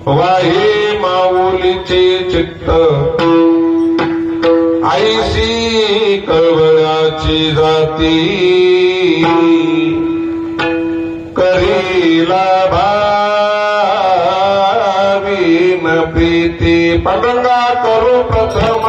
वाहे माऊलीचे चित्त आईसी कळवळाची जाती करीला भावी न प्रीती पटंगा करू प्रथम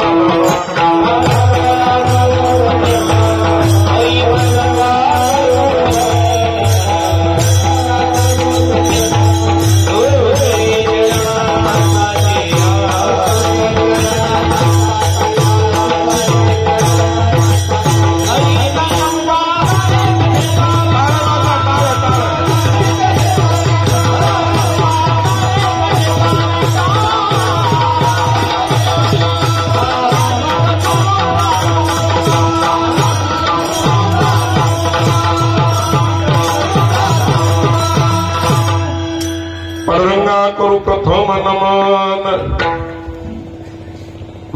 करू प्रथम नमन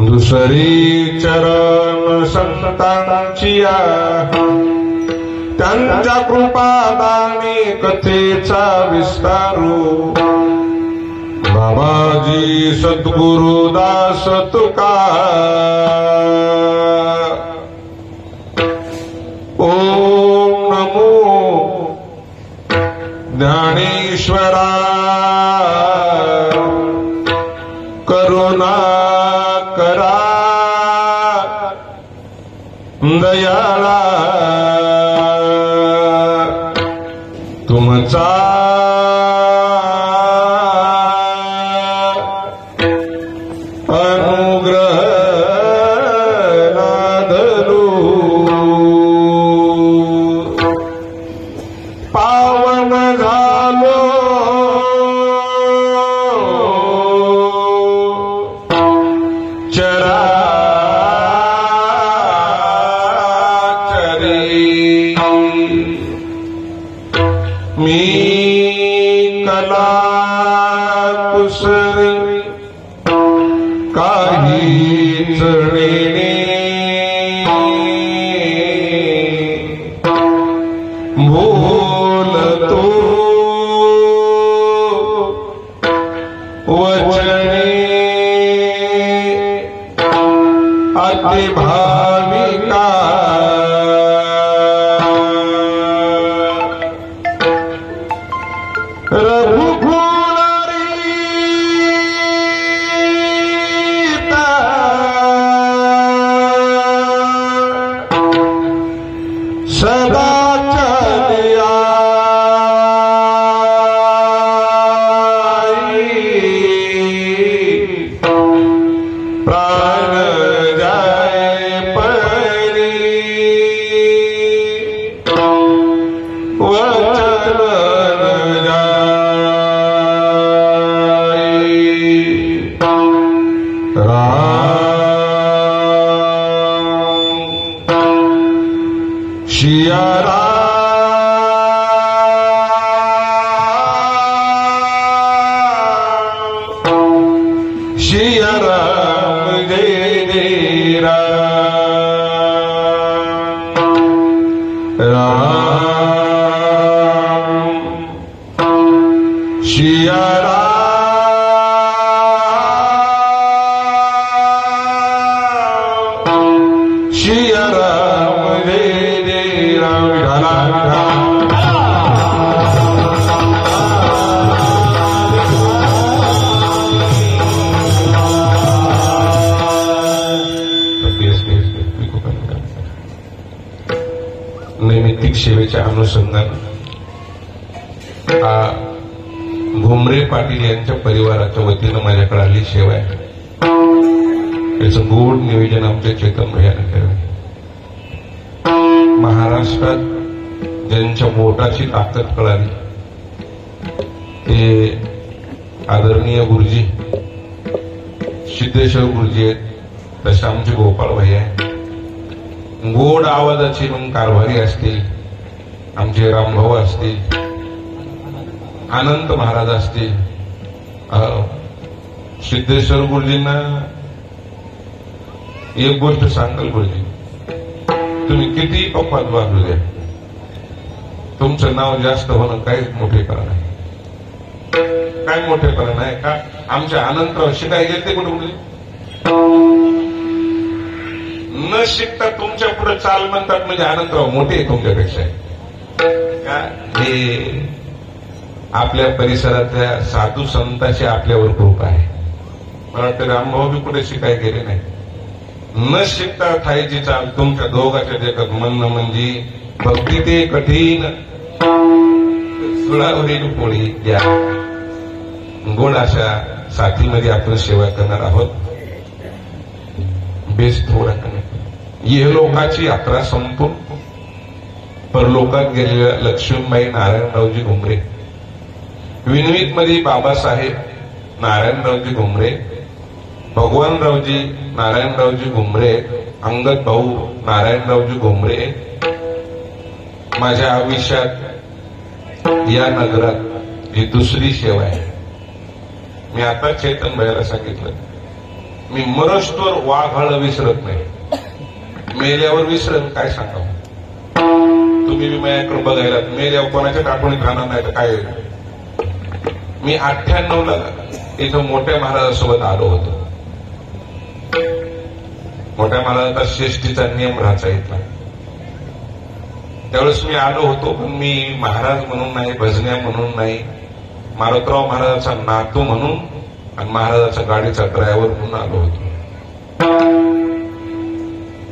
दुसरी चरण संतांची त्यांच्या कृपादानी कथेचा विस्तारू बाबाजी सद्गुरुदास तुका ओम नमो ज्ञानेश्वरा करुणा करा दयाळा तुमचा अनुग्रह लादलू पावन झालो मी कला कुसरी काहीच नेणे बोलतो वचने अति भाविका सदा चलिया प्राण जाए परी वचन जाए शिया राम शिया राम जय जय राम राम शिया राम शिया राम जय जय राम नैमित्तिक सेवेच्या अनुषंगाने हा घुमरे पाटील यांच्या परिवाराच्या वतीनं माझ्याकडे आली सेवा आहे. याचं गोड नियोजन आमच्या चेतन भैयाने केलं. महाराष्ट्रात ज्यांच्या बोटाची ताकद कळाली ते आदरणीय गुरुजी सिद्धेश्वर गुरुजी आहेत. तसे आमचे गोपाळ भैया आहे. गोड आवाजाचे मग कारभारी असतील, आमचे रामभाऊ असतील, अनंत महाराज असतील. सिद्धेश्वर गुरुजींना एक गोष्ट सांगाल गुरुजी, तुम्ही किती अपवाद वागू द्या तुमचं नाव जास्त होणं काहीच मोठेपणा नाही, काय मोठेपणा नाही का? आमच्या अनंतराव शिकाय गेले कुठे कुठे न शिकता तुमच्या पुढे चाल म्हणतात म्हणजे अनंतराव मोठे आहे तुमच्यापेक्षा का? हे आपल्या परिसरातल्या साधू संतांची आपल्यावर कृपा आहे. मला वाटतं रामभाऊ बी कुठे शिकाय गेले नाही. न शिकता थायची चाल तुमच्या दोघांच्या देखत म्हणणं म्हणजे भक्ती ते कठीण सुळावरील पोळी या गोड अशा साथीमध्ये आपण सेवा करणार आहोत. बेस थोडा कमी ये लोकाची यात्रा संपून परलोकात गेलेल्या लक्ष्मीबाई नारायणरावजी घुमरे, विनवीत मध्ये बाबासाहेब नारायणरावजी घुमरे, भगवानरावजी नारायणरावजी घुमरे, अंगद भाऊ नारायणरावजी घुमरे माझ्या आयुष्यात या नगरात ही दुसरी सेवा आहे. मी आता चेतन भाईला सांगितलं, मी मरस्तोर वाघाळ विसरत नाही, मेल्यावर विसरत काय सांगावं. तुम्ही बी माझ्याकडे बघायला मेल्यावर कोणाच्या आठवणीत राहणार नाही तर काय. मी 98ला इथं मोठ्या महाराजासोबत आलो होतो. मोठ्या महाराजाचा श्रेष्ठीचा नियम राहायचा इथला. त्यावेळेस मी आलो होतो, पण मी महाराज म्हणून नाही, भजन्या म्हणून नाही, मारुतराव महाराजाचा नातू म्हणून आणि महाराजाच्या गाडीचा ड्रायव्हर म्हणून आलो होतो.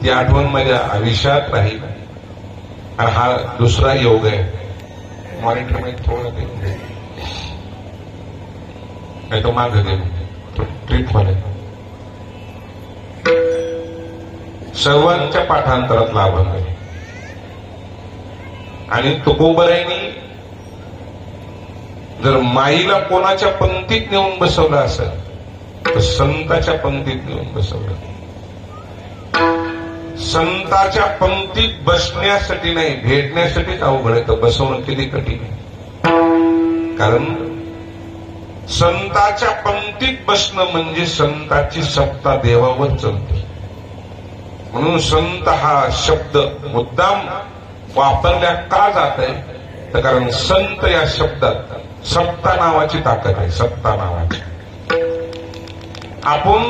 ती आठवण माझ्या आयुष्यात राहील. आणि हा दुसरा योग आहे. मॉनिटर मध्ये थोडं नाही तो माग दे ट्रीट मध्ये सर्वांच्या पाठांतरात लाभंग आहे. आणि तुकोबराईनी जर माईला कोणाच्या पंक्तीत नेऊन बसवलं असेल तर संताच्या पंक्तीत नेऊन बसवलं. संताच्या पंक्तीत बसण्यासाठी नाही, भेटण्यासाठीच अवघड आहे. तर बसवणं किती कठीण आहे. कारण संताच्या पंक्तीत बसणं म्हणजे संताची सत्ता देवावर चलते. म्हणून संत हा शब्द मुद्दाम वापरल्या का जात आहे तर कारण संत या शब्दात सत्ता नावाची ताकद आहे. सत्ता नावाची. आपण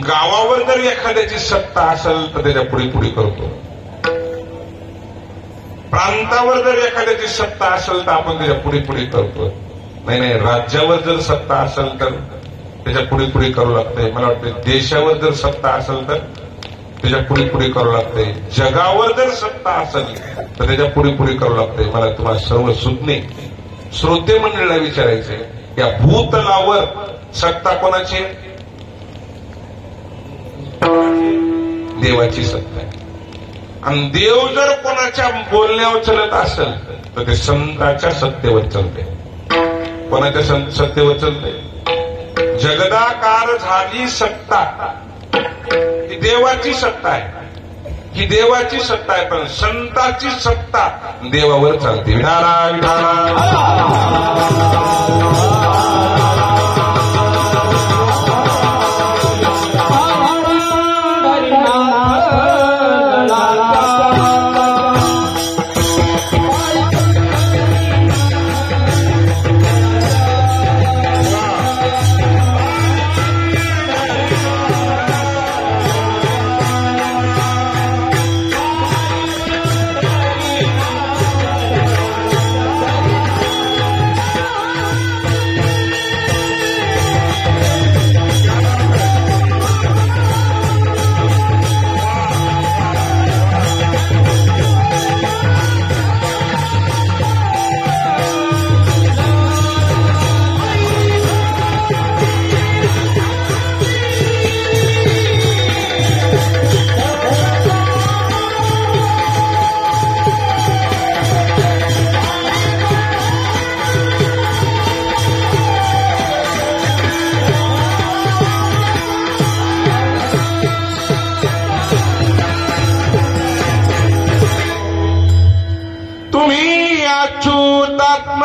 गावावर जर एखाद्याची सत्ता असेल तर त्याच्या पुढे पुढे करतो. प्रांतावर जर एखाद्याची सत्ता असेल तर आपण त्याच्या पुढे पुढे करतो. नाही नाही, राज्यावर जर सत्ता असेल तर त्याच्या पुढे पुढे करू लागते. मला वाटतं देशावर जर सत्ता असेल तर त्याच्या पुढे पुढे करू लागते. जगावर जर सत्ता असेल तर त्याच्या पुढे पुढे करू लागते. मला तुम्हाला सर्व सुज्ञ श्रोते मंडळीला विचारायचे, या भूतलावर सत्ता कोणाची आहे? देवाची सत्ता आहे. आणि देव जर कोणाच्या बोलण्यावर चलत असेल तर ते संताच्या सत्तेवर चलते. कोणाच्या सत्तेवर चलते? जगदाकार झाली सत्ता ही देवाची सत्ता आहे. ही देवाची सत्ता आहे, पण संताची सत्ता देवावर चालते. विठाला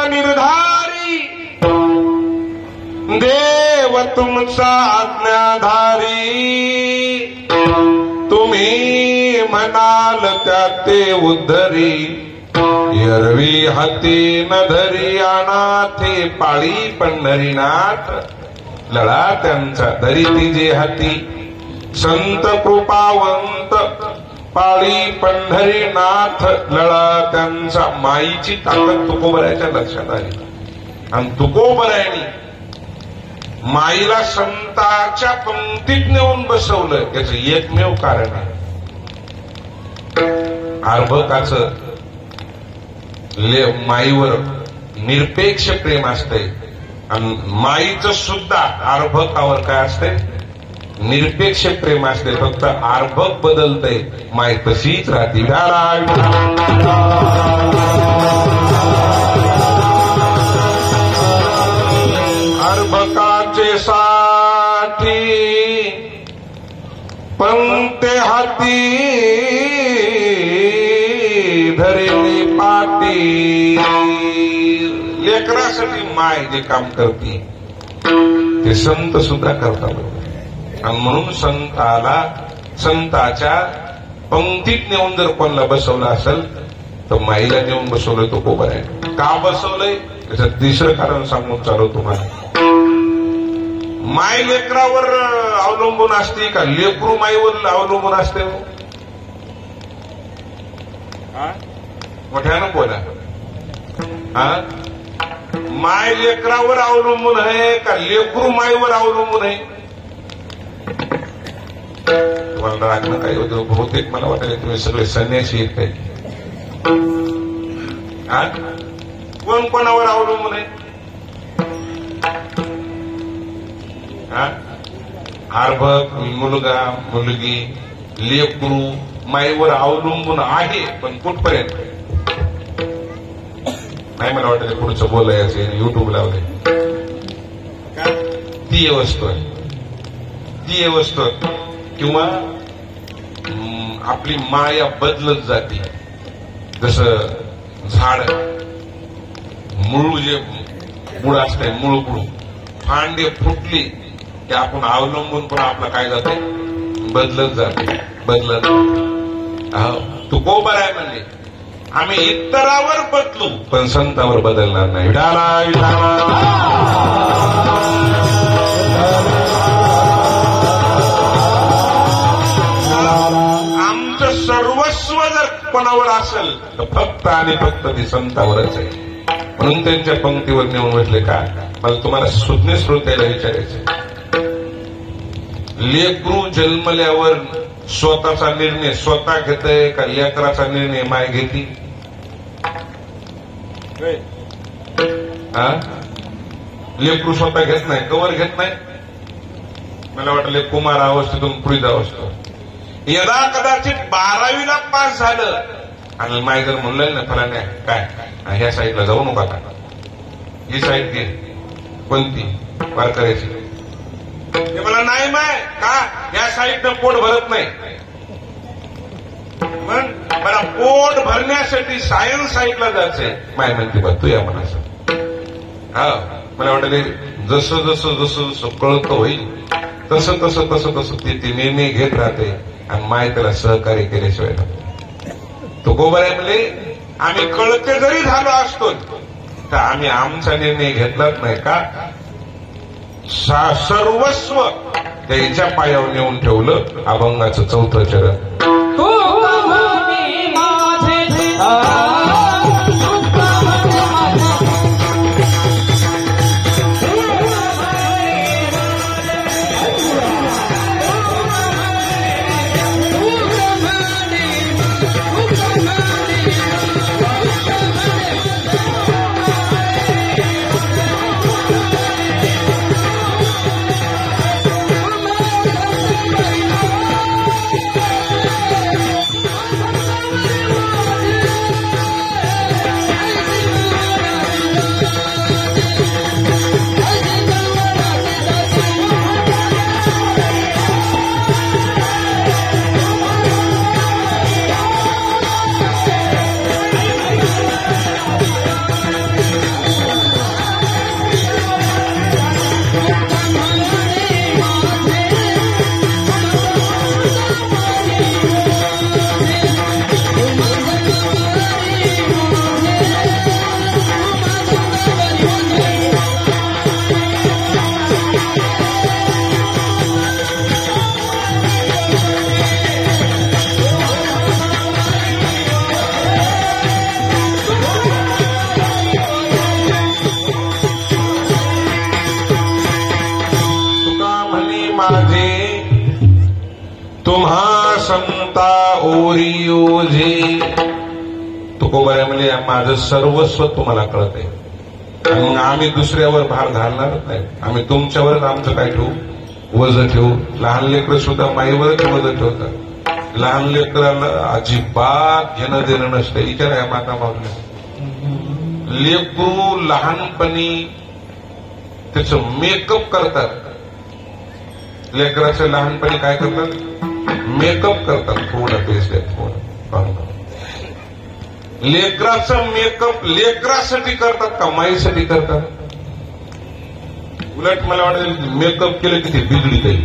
निर्धारी देव तुमचा आज्ञाधारी. तुम्ही म्हणाल त्या ते उद्धरी एरवी हाती न धरी अनाथे पाळी पंढरीनाथ लळा त्यांचा धरी तिजे हाती संत कृपावंत पाळी पंढरीनाथ लळा त्यांचा. माईची ताकद तुकोबराच्या लक्षात आली आणि तुकोबरायनी माईला संताच्या पंक्तीत नेऊन बसवलं. याचं एकमेव कारण आहे. अर्भकाचं माईवर निरपेक्ष प्रेम असते आणि माईचं सुद्धा अर्भकावर काय असते, निरपेक्ष प्रेम असते. फक्त अर्भक बदलतंय, माई तशीच राहते. अर्भकाचे साठी पंक्ते हाती धरेली पाटी. लेकरासाठी माय जे काम करते ते संत सुद्धा करतात. आणि म्हणून संताच्या पंक्तीत नेऊन जर कोणाला बसवलं असेल तर माईला नेऊन बसवलं तो कोबर आहे. का बसवलंय त्याचं तिसरं कारण सांगून चालू तुम्हाला. माय लेकरावर अवलंबून असते का लेकरू माईवर अवलंबून असते? मोठ्यानं बोला. माय लेकरावर अवलंबून आहे का लेकरू माईवर अवलंबून आहे? तुम्हाला रागणं काही होतं बहुतेक मला वाटेल तुम्ही सगळे संन्यासी आहेत काही. कोण कोणावर अवलंबून आहे? अर्भक, मुलगा, मुलगी, लेकरू माईवर अवलंबून आहे. पण कुठपर्यंत नाही मला वाटतं पुढचं बोलायचं युट्यूब लावले. ती वस्तू आहे, ती वस्तू किंवा आपली माया बदलत जाते. जसं झाड मूळ जे मूळ असते, मूळ पुढू फांदे फुटली की आपण अवलंबून पण आपला काय जाते, बदलत जाते. बदलत तू कोबर आहे म्हणजे आम्ही इतरावर बदलू पण संतावर बदलणार नाही. विठाला विठाला. आमचं सर्वस्व जर कोणावर असेल तर फक्त आणि फक्त ते संतावरच आहे. म्हणून त्यांच्या पंक्तीवर नेऊन बसले. का मला तुम्हाला सुज्ञ श्रोत्याला विचारायचं, लेकरू जन्मल्यावर स्वतःचा निर्णय स्वतः घेतय का लेकराचा निर्णय माय घेती? लेकरू स्वतः घेत नाही, कवर घेत नाही. मला वाटलं कुमार अवस्थेतून पुढे अवस्था यदा कदाचित 12वीला पास झालं आणि माय जर म्हणलं ना फला नाही काय ह्या साईडला जाऊ नका का, ही साईड घे. कोणती? वारकऱ्याची. ते मला नाही माय का या साईडनं पोट भरत नाही. मग मला पोट भरण्यासाठी सायन्स साईडला जायचंय. माय म्हणते बा तू या मनाचं. मला वाटलं जसं जसं जसं जसं कळतं होईल तसं तसं तसं तसं ती निर्णय घेत राहते आणि माय त्याला सहकार्य केल्याशिवाय. तो गोबर आहे म्हणजे आम्ही कळते जरी झालो असतो तर आम्ही आमचा निर्णय घेतलाच नाही. का सर्वस्व त्याच्या पायावर नेऊन ठेवलं. अभंगाचं 4थं चरण. पोरी ओझे. तुकोबाऱ्या म्हणजे माझं सर्वस्व तुम्हाला कळतंय. मग आम्ही दुसऱ्यावर भार घालणारच नाही. आम्ही तुमच्यावरच आमचं काय ठेवू, वजन ठेवू. लहान लेकरं सुद्धा माईवरच वजन ठेवतात. लहान लेकराला अजिबात घेणं देणं नसतं. विचार आहे माता मागण्या. लेकरू लहानपणी त्याचं मेकअप करतात. लेकराचं लहानपणी काय करतात, मेकअप करतात. थोडं पेस्ट थोडं. लेकराचं मेकअप लेकरासाठी करतात का माईसाठी करतात? उलट मला वाटतं मेकअप केलं की ते बिघडी काही.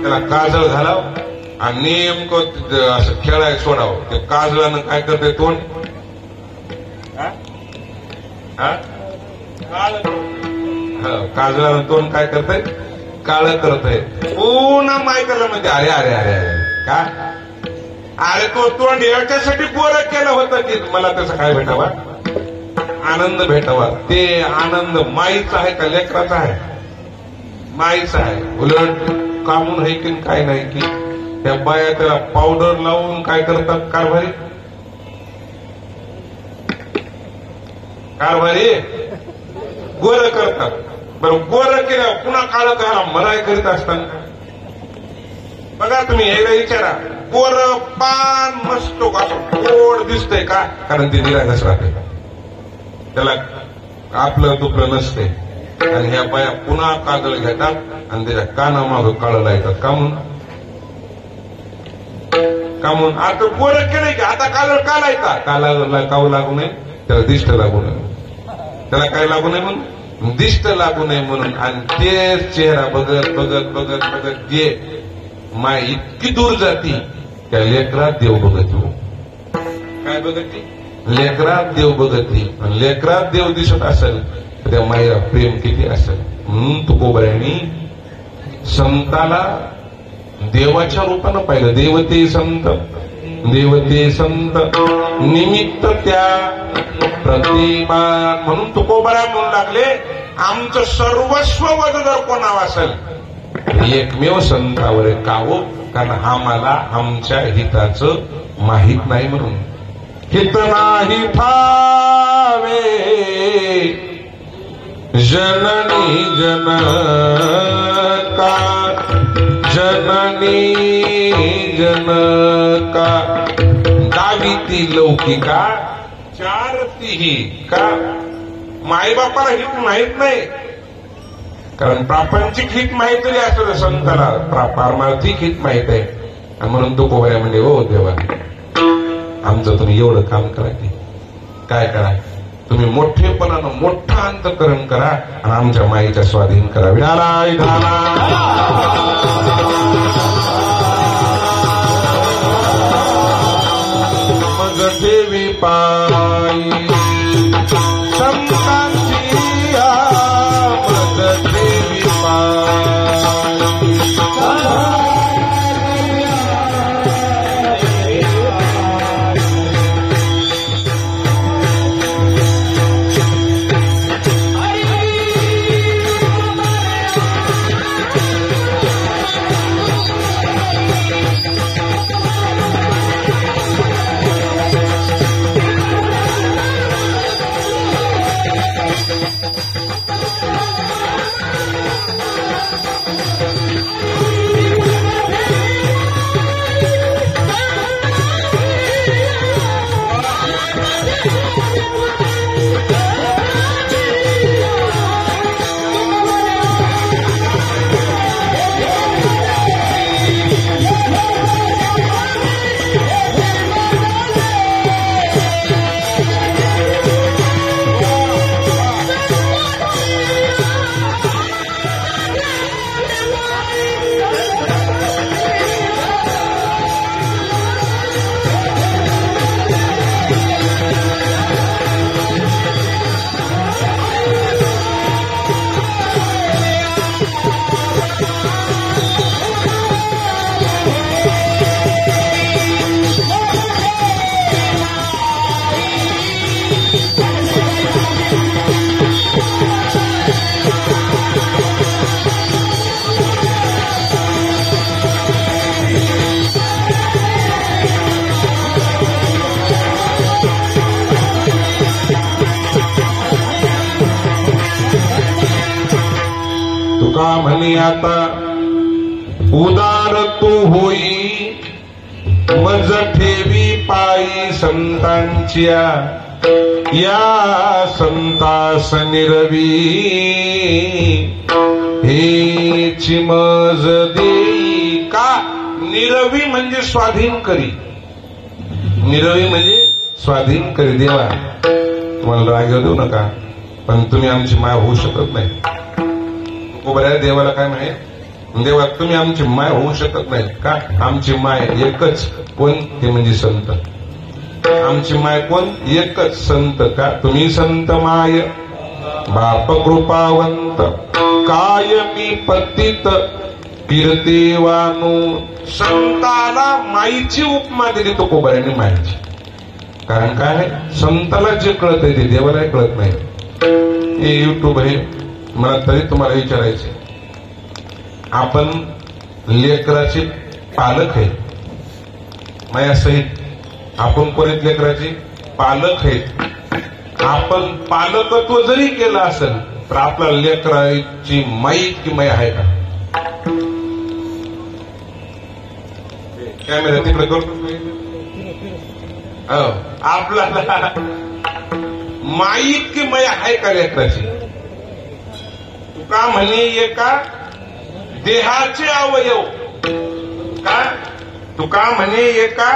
त्याला काजळ घालावं आणि नेमकं असं खेळाय सोडावं. ते काजळानं काय करते तोंड काजळानं तोंड काय करतंय, काळं करतंय. पुन्हा मायकाला म्हणजे अरे अरे अरे अरे का, अरे तो तोंड याच्यासाठी गोरं केलं होतं की मला त्याचा काय भेटावा, आनंद भेटावा. ते आनंद माईचा आहे का लेकराचा आहे? माईचा आहे. उलट कामून आहे की काय नाही की त्या बाया त्याला पावडर लावून काय करतात, कारभारी गोरं करतात. बरं गोरं केलं पुन्हा काळं करा मनाई करीत असताना बघा तुम्ही यायला विचारा. गोरं पान मस्त असं गोड दिसतंय का, कारण ते निरागस राहते, त्याला आपलं दुखलं नसते. आणि ह्या बाया पुन्हा काजळ घेतात आणि त्याच्या कानामागं काळं लायतात. कामून आता गोरं केलंय की आता काजळ का लायता, काव लागू नये त्याला, दिष्ट लागू नये त्याला, काय लागू नये म्हणून, दिष्ट लागू नये म्हणून. आणि तेच चेहरा बघत बघत बघत बघत जे माय इतकी दूर जाती त्या लेकरात देव बघती. काय बघती, लेकरात देव बघती. लेकरात देव दिसत असेल तर त्या माईला प्रेम किती असेल. म्हणून तुकोबाऱ्यांनी संताला देवाच्या रूपानं पाहिलं. देवते संत निमित्त त्या प्रतिमा. म्हणून तुकोबाऱ्या म्हणू लागले आमचं सर्वस्व वज जर कोणावर असेल एकमेव संतावर कावो, कारण आम्हाला आमच्या हिताचं माहीत नाही. म्हणून हित नाही ठावे जननी जनका, जननी जनका दाविती लौकिका चारतीही. का माईबापाला हित माहीत नाही, कारण प्रापंचिक हित माहीत तरी असतं संताला पारमार्थिक हित माहीत आहे. म्हणून तुकोबाऱ्या म्हणजे हो देवा आमचं तुम्ही एवढं काम करा की काय करा, तुम्ही मोठेपणानं मोठं अंतःकरण करा आणि आमच्या माईच्या स्वाधीन करा. विठाला विठाला मग देवी पायी संतांची मग देवी पायी. तुका म्हणे आता उदार तू होई मज ठेवी पायी संतांच्या या संतास निरवी हे चिमज देई का निरवी म्हणजे स्वाधीन करी निरवी म्हणजे स्वाधीन करी देवा तुम्हाला राग देऊ नका पण तुम्ही आमची माय होऊ शकत नाही बऱ्या देवाला काय म्हणे देवा तुम्ही आमची माय होऊ शकत नाही का आमची माय एकच कोण ते म्हणजे संत आमची माय कोण एकच संत का तुम्ही संत माय बाप कृपावंत काय मी पतित कीर्तिवानू संताला माईची उपमा दिली तो कोबऱ्याने माईची कारण काय संताला जे कळत आहे ते देवाला कळत नाही हे युट्यूब आहे मला तरी तुम्हाला विचारायचे आपण लेकराचे पालक आहे माझ्यासहित आपण कोणीत लेकराचे पालक आहेत आपण पालकत्व जरी केलं असेल तर आपल्या लेकराची माई की माई आहे का कॅमेरा तिकडे करतो आपल्याला माई की माई आहे का लेकराची तुका म्हणे एका देहाचे अवयव का तुका म्हणे एका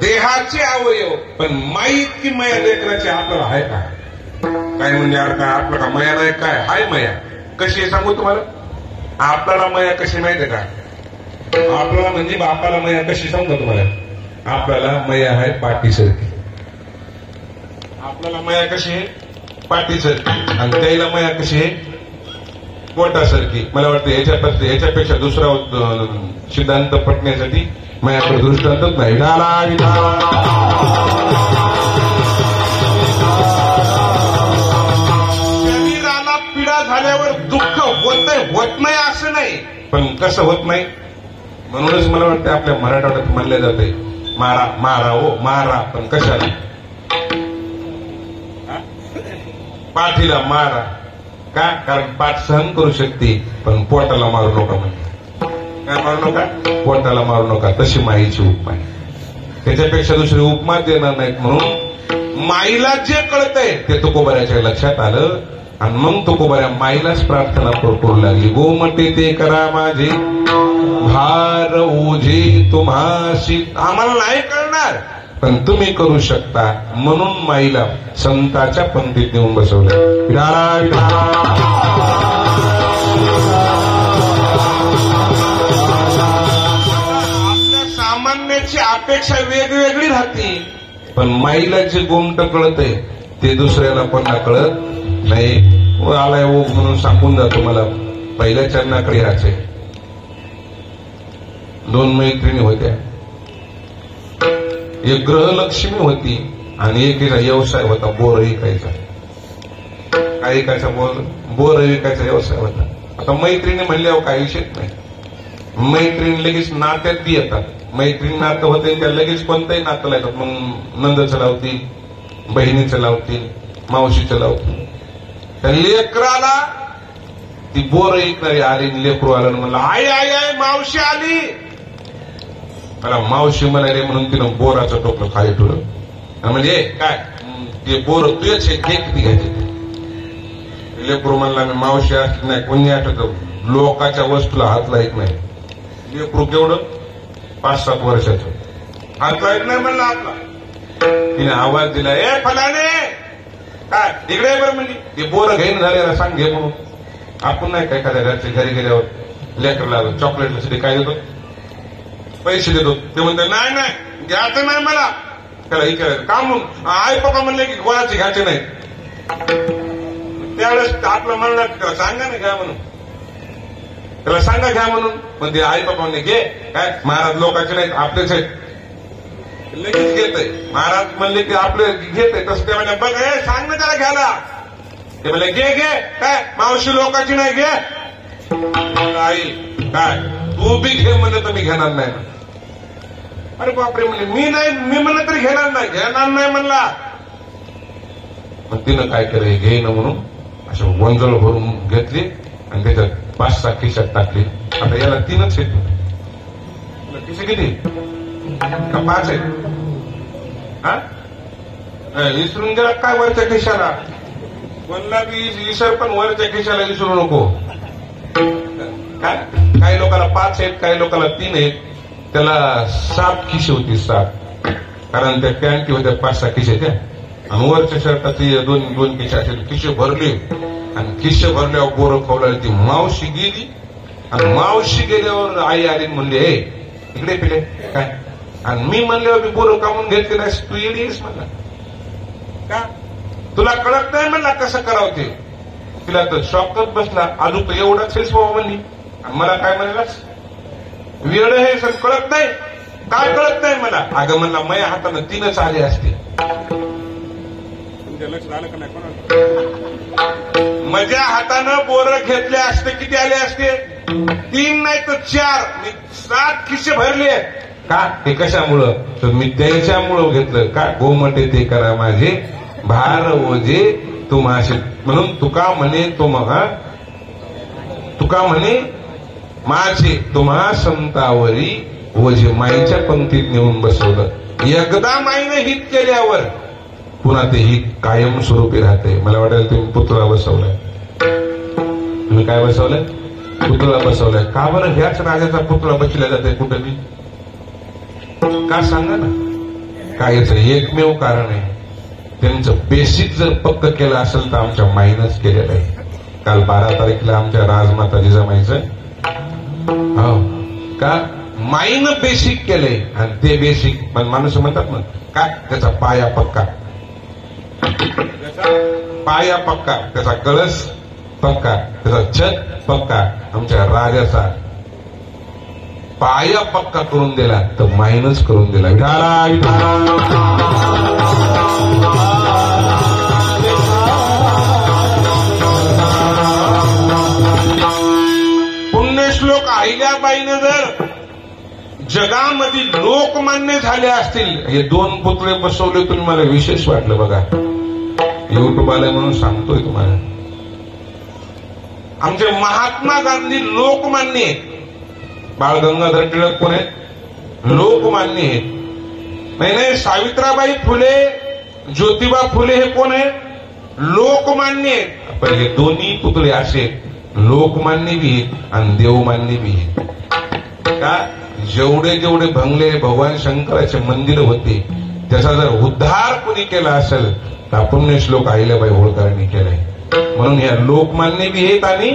देहाचे अवयव पण माई की माया लेकराची आपल्याला आहे का काय म्हणजे काय आपलं का मया नाही काय हाय मया कशी आहे सांगू तुम्हाला आपल्याला मया कशी माहिती का आपल्याला म्हणजे बापाला मया कशी सांगू तुम्हाला आपल्याला मया आहे पाठीसारखी आपल्याला मया कशी आहे पाठीसारखी आणि त्याला मया कशी आहे पोटासारखी मला वाटतं याच्यापेक्षा दुसरा सिद्धांत पटण्यासाठी माझ्याकडे दृष्टांतच नाही शरीराला पीडा झाल्यावर दुःख होत नाही असं नाही पण कसं होत नाही म्हणूनच मला वाटतं आपल्या मराठवाड्यात म्हणले जाते मारा मारा ओ मारा पण कशाला पाठीला मारा का कारण पाठ सहन करू शकते पण पोटाला मारू नका म्हणजे काय मारू नका पोटाला मारू नका तशी माईची उपमा त्याच्यापेक्षा दुसरी उपमा देणार नाहीत म्हणून माईला जे कळतंय ते तुकोबाऱ्याच्या लक्षात आलं आणि मग तुकोबाऱ्या माईलाच प्रार्थना करू लागली गोमटे ते करा माझे भार ओझे तुम्हाशी आम्हाला नाही कळणार पण तुम्ही करू शकता म्हणून माईला संताच्या पंक्तीत नेऊन बसवलं आपल्या सामान्याची अपेक्षा वेगवेगळी राहते पण माईला जे गोमट कळतंय ते दुसऱ्याला पण कळत नाही आलाय ओघ म्हणून सांगून जातो मला पहिल्या चरणाकडे यायचे 2 मैत्रिणी होत्या एक ग्रहलक्ष्मी होती आणि एकीचा व्यवसाय होता बोर विकायचा काय विकायचा बोर विकायचा व्यवसाय होता आता मैत्रिणी म्हणल्यावर काही विषयच नाही मैत्रिणी लगेच नात्यात बी येतात मैत्रिणी नातं होते त्या लगेच कोणतंही नातं लागतात मग नंदचं लावतील बहिणीचं लावतील मावशीचं लावतील त्या लेकराला ती बोर विकणारी आली लेकरू आलं म्हणलं आई आई आई मावशी आली मला मावशी म्हणाले म्हणून तिनं बोराचं टोपलं खाली ठेवलं म्हणजे काय ते बोर तुझेच घे किती घ्यायचे लेकरू म्हणला मी मावशी असली नाही कोणी आठवत लोकाच्या वस्तूला हात लाईत नाही लेकरू केवढं 5-7 वर्षाचं हात लाईत नाही म्हणला आपला तिने आवाज दिला ए फलाने काय इकडे बरं म्हणजे ते बोर घेईन झाले सांग घे म्हणून आपण नाही काय एखाद्या घरचे घरी गेल्यावर लेकरला चॉकलेटसाठी काय देतो पैसे देतो ते म्हणतात नाही नाही घ्यायचं नाही मला त्याला विचारायचं का म्हणून आई पप्पा म्हणले की कोणाचे घ्यायचे नाही त्यावेळेस आपलं म्हणणार त्याला सांगा ना घ्या म्हणून त्याला सांगा घ्या म्हणून पण ते आई पप्पा म्हणले घे काय महाराज लोकांचे नाहीत आपलेच आहेत लगेच घेत आहे महाराज म्हणले की आपले घेत आहे तसं ते म्हणजे बघ हे सांग ना त्याला घ्यायला ते म्हणले घे घे काय मावशी लोकांची नाही घे आई काय तू बी घे म्हणलं तर मी घेणार नाही अरे बापरे म्हणले मी म्हणलं तरी घेणार नाही म्हणला मग तिनं काय केलं घेईन म्हणून असं वंजळ भरून घेतली आणि त्याच्यात 5-6 खिशात टाकले. आता याला 3च आहेत. खिसे किती का 5 आहेत? विसरून गेला काय वरच्या खिशाला? म्हणला की विसर, पण वरच्या खिशाला विसरू नको. काय काही लोकांना 5 आहेत, काही लोकांना 3 आहेत. त्याला 7 खिशे होती, 7. कारण त्या पॅन्टी होत्या 5-6 खिशे त्या, आणि वरच्या शर्टाचे 2 खिशे असेल. खिशे भरले, आणि खिशे भरल्यावर बोरं खावला. ती मावशी गेली, आणि मावशी गेल्यावर आई आली म्हणले, हे इकडे पिले काय? आणि मी म्हणल्यावर मी बोरं कामून घेतले नाही. तू येडीस म्हणला का? तुला कळत नाही म्हणला कसं करावं ते? तिला तर शॉकच बसला. अजून एवढाच हेच बाबा म्हणली, आणि मला काय म्हणलास? वेळ हे सर कळत नाही. काय कळत नाही मला? अगं म्हणला माझ्या हातानं 3च आले असते. लक्ष झालं का नाही? माझ्या हातानं बोरं घेतले असते किती आले असते? 3 नाही तर 4. मी 7 खिशे भरले. का? ते कशामुळं? तर मी त्यांच्यामुळं घेतलं. का? गोमटे ते करा माझे भार ओझे तुम्हाशी. म्हणून तुका म्हणे तुका म्हणे माझे तुम्हा संतावरी ओझे. माईच्या पंक्तीत नेऊन बसवलं. एकदा माईने हित केल्यावर पुन्हा ते हित कायमस्वरूपी राहते. मला वाटेल तुम्ही पुतळा बसवलाय. तुम्ही काय बसवलंय? पुतळा बसवलाय. का बरं ह्याच राजाचा पुतळा बसवला जाते कुठे बी? का सांगा ना? काय याचं एकमेव कारण आहे, त्यांचं बेसिक जर पक्क केलं असेल तर आमच्या माईनच केलेलं आहे. काल 12 तारखेला आमच्या राजमाता जिजामाईचं हो का माईनं बेसिक केलंय. आणि ते बेसिक पण माणूस म्हणतात ना काय, त्याचा पाया पक्का, पाया पक्का, त्याचा कळस पक्का, त्याचा छत पक्का. आमच्या राजाचा पाया पक्का करून दिला तर माईनच करून दिला. विठाला विठाला. पुण्यश्लोक अहिल्याबाईनं जर जगामध्ये लोकमान्य झाले असतील, हे 2 पुतळे बसवले. तुम्ही मला विशेष वाटलं बघा. युट्यूब आले म्हणून सांगतोय तुम्हाला. आमचे महात्मा गांधी लोकमान्य आहेत. बाळ गंगाधर टिळक कोण आहेत? लोकमान्य आहेत. नाही, सावित्राबाई फुले, ज्योतिबा फुले हे कोण आहेत? लोकमान्य आहेत. पण हे दोन्ही पुतळे असे लोकमान्य बी आहेत आणि देवमान्य बी आहेत. का? जेवढे भंगले भगवान शंकराचे मंदिर होते त्याचा जर उद्धार कोणी केला असेल तर पुण्यश्लोक अहिल्याबाई होळकरांनी केलाय. म्हणून या लोकमान्य बी आहेत आणि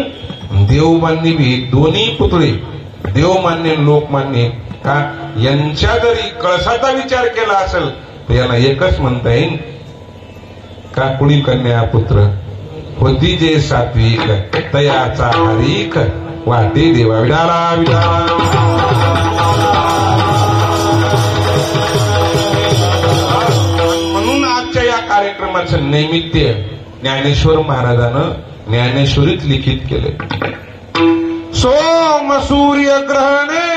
देवमान्य बी आहेत. दोन्ही पुतळे देवमान्य लोकमान्य. का? यांच्या जरी कळसाचा विचार केला असेल तर याला एकच म्हणता येईल का, कुणी कन्या पुत्र होती जे सात्विक तयाचा हरीक वाटे देवा. विडाला विडाला. म्हणून आजच्या या कार्यक्रमाचं नैमित्य ज्ञानेश्वर महाराजानं ज्ञानेश्वरीत लिखित केले. सोम सूर्य ग्रहणे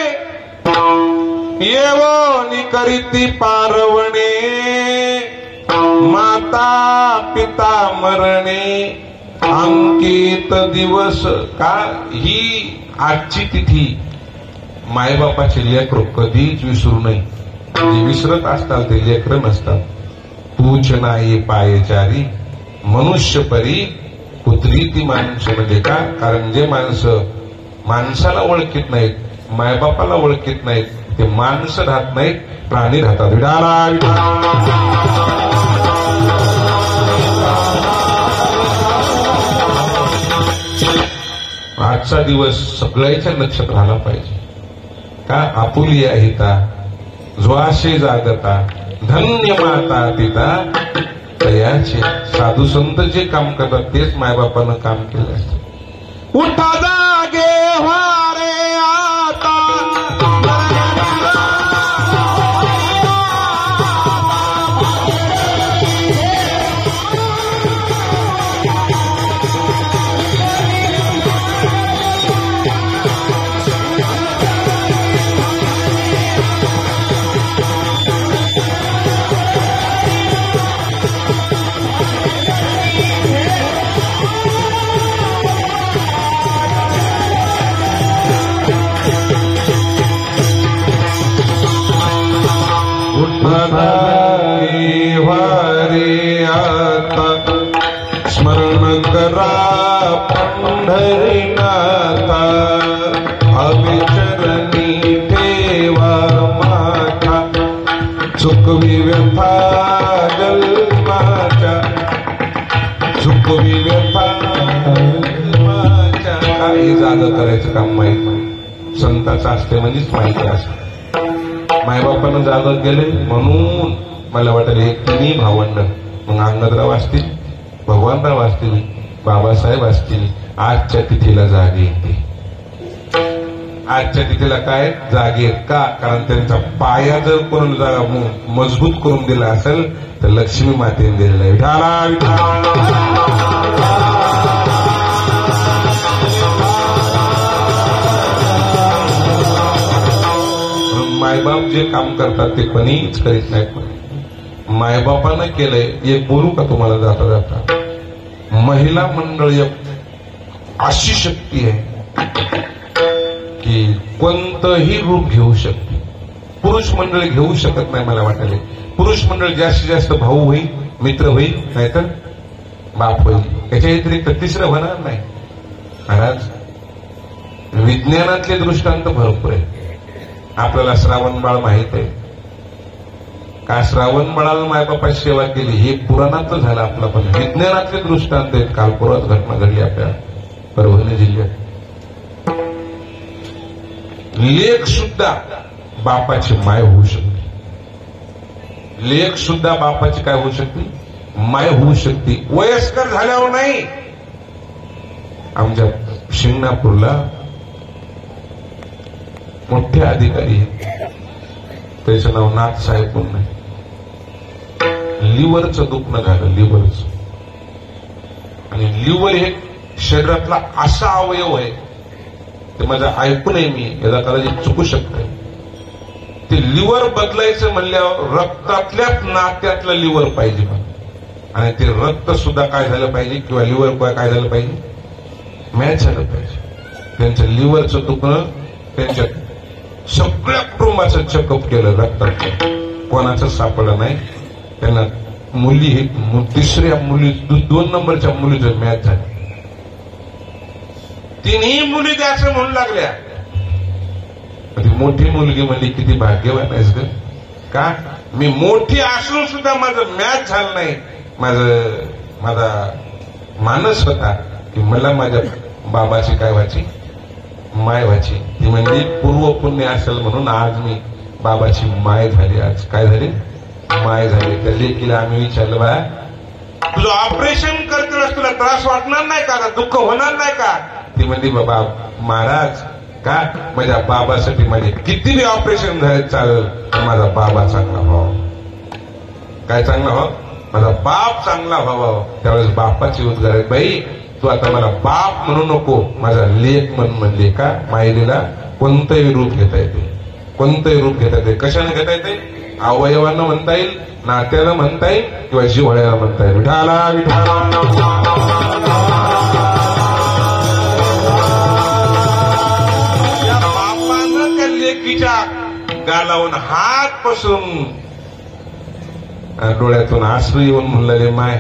येवनी करीती पारवणे, माता पिता मरणे अंकित दिवस. का? ही आजची तिथी मायबापाचे लेकरं कधीच विसरू नये. जे विसरत असतात ते लेकरं नसतात. पूछ नाही पायचारी मनुष्य परी कुत्री ती माणसं. म्हणजे का? कारण जे माणसं माणसाला ओळखीत नाहीत, मायबापाला ओळखीत नाहीत, ते माणसं राहत नाहीत, प्राणी राहतात. विडाला विडाला. आजचा दिवस सगळ्याच्या लक्षात राहिला पाहिजे. का? आपुलिया हिता ज्वाशे जागता धन्य माता पिता तयाचे. साधू संत जे काम करतात तेच मायबापानं काम केलं असतं. उठा जागे वारे आता काम माहीत नाही, संताचं असते म्हणजेच माहिती असते. मायबापानं जागत गेले म्हणून मला वाटेल हे तिन्ही भावंड मग अंगदराव असतील, भगवानराव असतील, बाबासाहेब असतील, आजच्या तिथीला जागे येते. आजच्या तिथीला काय जागे का? कारण त्यांचा पाया जर कोण मजबूत करून दिला असेल तर लक्ष्मी मातेने दिलेला आहे. मायबाप जे काम करतात ते कोणीच करीत नाहीत. मायबापानं केलंय एक बोलू का तुम्हाला जाता जाता? महिला मंडळ एक अशी शक्ती आहे की कोणतंही रूप घेऊ शकते. पुरुष मंडळ घेऊ शकत नाही. मला वाटले पुरुष मंडळ जास्तीत जास्त भाऊ होईल, मित्र होईल, नाहीतर बाप होईल. याच्या व्यतिरिक्त तिसरं होणार नाही. महाराज विज्ञानातले दृष्टांत भरपूर आहे. आपल्याला श्रावण बाळ माहित आहे का? श्रावण बाळाला मायबापाची सेवा केली हे पुराणातलं झालं आपलं, पण विज्ञानातले दृष्टांत आहेत. काल परत घटना घडली आपल्या परभणी जिल्ह्यात. लेक सुद्धा बापाची माय होऊ शकते. लेक सुद्धा बापाची काय होऊ शकते? माय होऊ शकते. वयस्कर झाल्यावर नाही. आमच्या शिंगणापूरला मोठे अधिकारी आहेत, त्याचं नाव नाथ साहेब म्हणून आहे. लिव्हरचं दुखणं झालं, लिव्हरचं. आणि लिव्हर हे शरीरातला असा अवयव आहे, ते माझं ऐकून आहे मी, याला कदाचित चुकू शकतंय. ते लिव्हर बदलायचं म्हणल्यावर रक्तातल्याच नात्यातलं लिव्हर पाहिजे. आणि ते रक्त सुद्धा काय झालं पाहिजे, किंवा लिव्हर काय झालं पाहिजे, मॅच झालं पाहिजे. त्यांचं लिव्हरचं दुखणं त्यांच्या सगळ्या कुटुंबाचं चेकअप केलं, रक्तात कोणाचं सापडलं नाही. त्यांना मुली ही तिसऱ्या मुली 2 नंबरच्या मुलीचं मॅच झाली. तिन्ही मुली द्यायचं म्हणून लागल्या. ती मोठी मुलगी म्हणली किती भाग्यवान आहेस ग, का मी मोठी असून सुद्धा माझं मॅच झालं नाही. माझा मानस होता की मला माझ्या बाबाची काय व्हायची, माय व्हायची. ती म्हणली पूर्व पुण्य असेल म्हणून आज मी बाबाची माय झाली. आज काय झाली, माय झाली. त्या लेकीला आम्ही विचारलं, बाळा तुझं ऑपरेशन करतेस तुला त्रास वाटणार नाही का, दुःख होणार नाही का? ती म्हणली बाबा महाराज का माझ्या बाबासाठी माझे किती ऑपरेशन झाले चालेल, माझा बाबा चांगला व्हावा. काय चांगला व्हावं, माझा बाप चांगला व्हावा. त्यावेळेस बापाची उद्गार आहे, बाई तू आता मला बाप म्हणू नको, माझा लेक म्हणले का? मायलेला कोणतंही रूप घेता येते, कोणतंही रूप घेता येते. कशाने घेता येते? अवयवानं म्हणता येईल, नात्यानं म्हणता येईल, किंवा जिव्हाळ्यानं म्हणता येईल. विठाला विठाला. लेकीच्या गालावून हात पसरून डोळ्यातून आसरू येऊन म्हणलेले, माय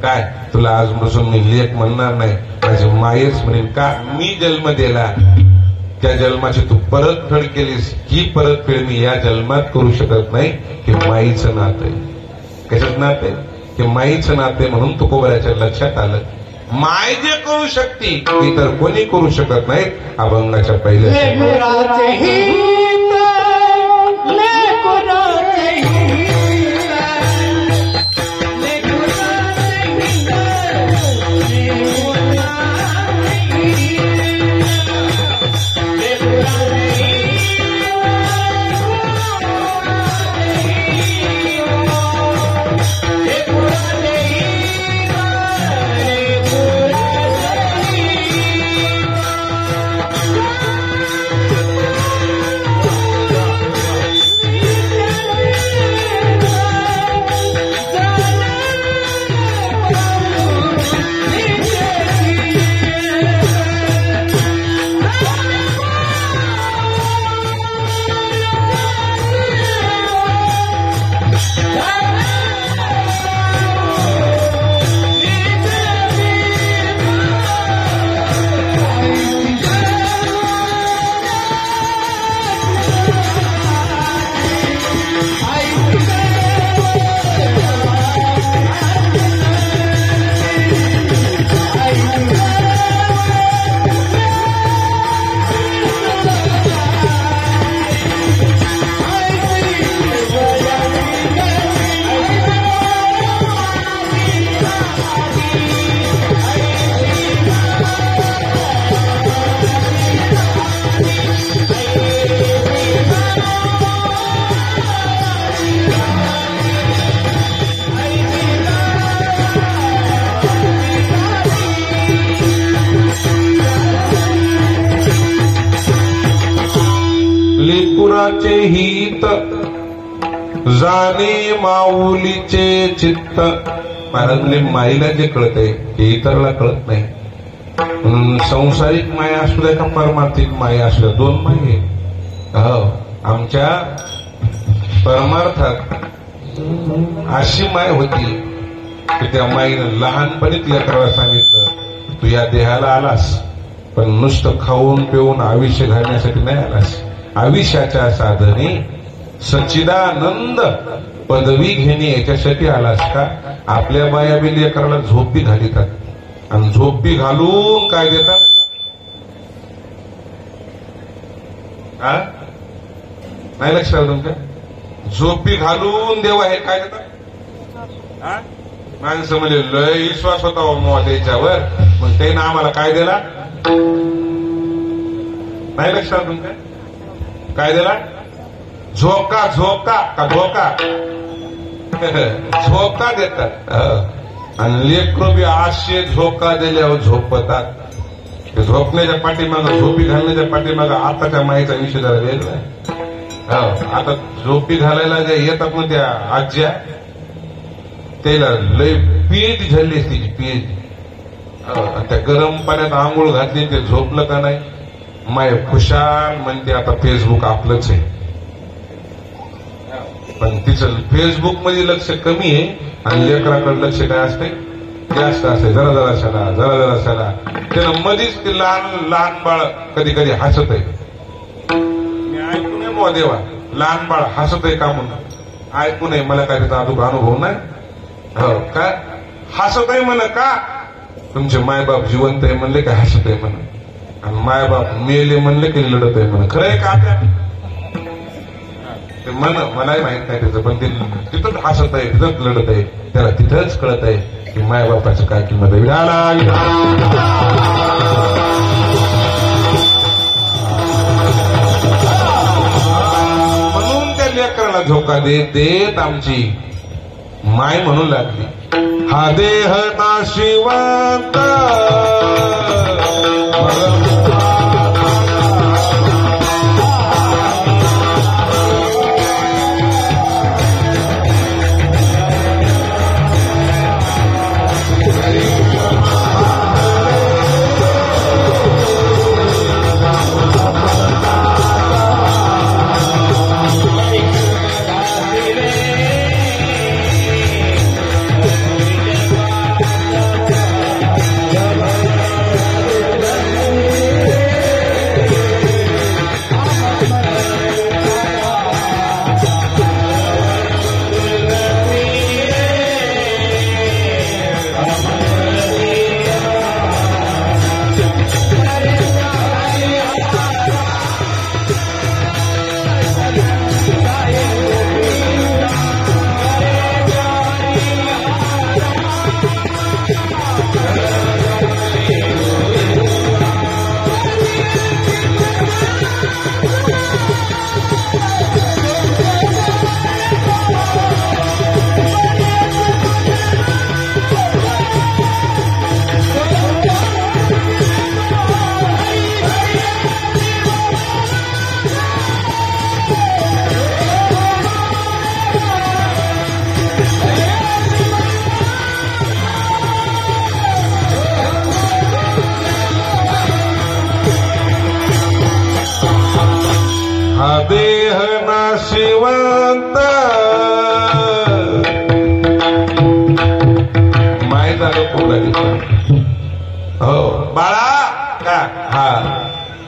काय तुला आजपासून मी लेक म्हणणार नाही, माझी मायच म्हणेल. का मी जन्म दिला त्या जन्माची तू परतफेड केलीस, ही परतफेड मी या जन्मात करू शकत नाही. की माईचं नातं आहे. कशाच नातं आहे? की माईचं नातं आहे. म्हणून तुकोबराच्या लक्षात आलं, माय जे करू शकते इतर कोणी करू शकत नाही. अभंगाच्या पहिल्या कुणाचे हित जाणे माऊलीचे चित्त. महाराजले माईला जे कळतंय हे इतरला कळत नाही. म्हणून संसारिक माया असू द्या का परमार्थिक माया असू द्या, दोन माये. आमच्या परमार्थात अशी माय होती की त्या माईनं लहानपणीच लेकराला सांगितलं तू या देहाला आलास पण नुसतं खाऊन पिऊन आयुष्य घालण्यासाठी नाही आलास, आयुष्याच्या साधने सच्चिदानंद पदवी घेणे याच्यासाठी आलास का. आपल्या बाया बी लेकराला झोपी घालितात आणि झोपी घालून काय देतात, नाही लक्षात तुमच्या, झोपी घालून देवा हे काय देतात. माणसं म्हणजे लय विश्वास होता त्याच्यावर, मग त्यानं आम्हाला काय दिला, नाही लक्षात तुमच्या, काय दिला, झोका. झोका का धोका, झोका देतात. आणि लेकरं बी आशे झोका दिल्यावर झोपतात. झोपण्याच्या पाठीमागं, झोपी घालण्याच्या पाठीमागं आताच्या माईचा विषय जरा वेगळा आहे. आता झोपी घालायला ज्या येतात ना त्या आज्या, त्याला लय पीठ झाली असती पीठ. त्या गरम पाण्यात आंघोळ घातली, ते झोपलं का नाही, माय खुशाल म्हणते आता फेसबुक आपलंच आहे. पण तिचं फेसबुक मध्ये लक्ष कमी आहे आणि लेकराकडे लक्ष काय असते, जास्त असते. जरा जरा त्याला मधीच ते लहान लहान बाळ कधी कधी हसत आहे. मी ऐकू नये मो देवा, लहान बाळ हसत आहे का म्हणून ऐकू नये, मला काय त्याचा अनुभव नाही. हो का हसत आहे म्हण का, तुमचे मायबाप जिवंत आहे म्हणले का हसत आहे म्हण, आणि मायबाप मेले म्हणले की लढत आहे म्हण. खरंय का त्या ते म्हण, मलाही माहित नाही त्याचं, पण ते तिथंच हसत आहे, तिथंच लढत आहे. त्याला तिथंच कळत आहे की मायबापाचं काय किंमत आहे. म्हणून त्या लेकराला झोका देत देत आमची माय म्हणू लागली, हा देह नाशिवंत देह नाशिवंत. माय झालं पोराली, हो बाळा का, हा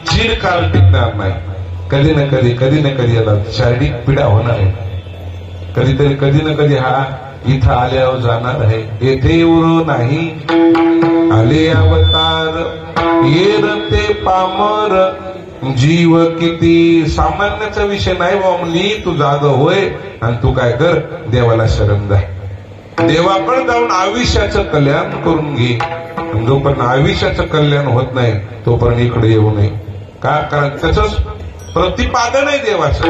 चिरकाल टिकणार नाही. कधी ना कधी याला शारीरिक पीडा होणार आहे. कधी ना कधी हा इथं आल्यावर जाणार आहे. येथे उरो नाही आले अवतार, येर ते पामर जीव किती. सामान्याचा विषय नाही बाबा, तू जाग होय आणि तू काय कर, देवाला शरण जा. देवाकडे जाऊन आयुष्याचं कल्याण करून घे. जोपर्यंत आयुष्याचं कल्याण होत नाही तोपर्यंत इकडे येऊ नये. का, कारण त्याच प्रतिपादन आहे देवाचं.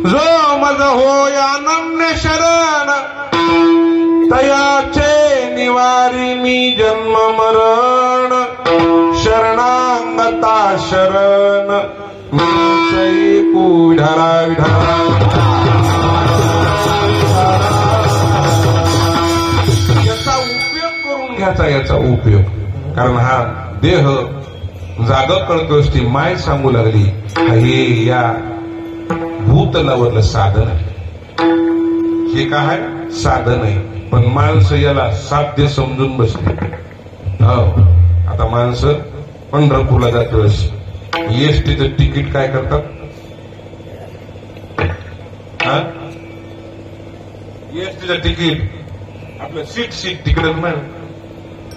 जो मज होय अनन्य शरण, तयाचे निवारी मी जन्म मरण. शरणांगता शरण विठाला विठाला याचा उपयोग करून घ्यायचा, याचा उपयोग. कारण हा देह जागा कळतोस ती माय सांगू लागली हे या भूतलावरलं साधन आहे. हे काय साधन आहे, पण माणसं याला साध्य समजून बसली. हो, आता माणसं पंढरपूरला जातो, एसटीचं तिकीट काय करतात, एसटीचं तिकीट आपलं सीट तिकीट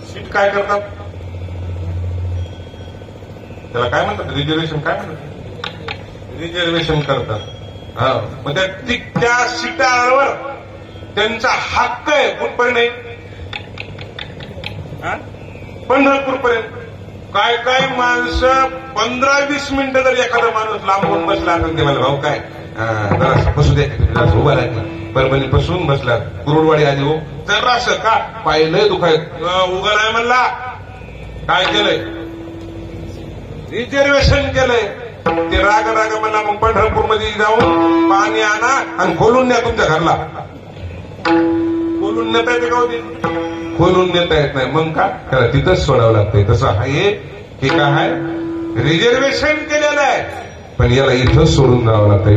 सीट काय करतात, त्याला काय म्हणतात, रिझर्वेशन काय म्हणतात, रिझर्वेशन करतात. हा, मग त्या सीटावर त्यांचा हक्क आहे. कुठपर्यंत, पंढरपूरपर्यंत. काय काय माणसं 15-20 मिनिटं जर एखादा माणूस लांबून बसला तर ते मला भाऊ काय जरा बसू दे, उभा राहिला, परभणी पासून बसला, कुरुडवाडी आली हो, तर असं का पाहिलंय दुखाय उभा नाही म्हणला, काय केलंय, रिझर्वेशन केलंय. ते राग म्हणला मग पंढरपूरमध्ये जाऊन पाणी आणा आणि खोलून द्या तुमच्या घरला. खोलून नेता येते का होती, खोलून नेता येत नाही. मग का त्याला तिथंच सोडावं लागतंय. तसं हे काय रिझर्वेशन केलेलं आहे, पण याला इथंच सोडून जावं लागतंय.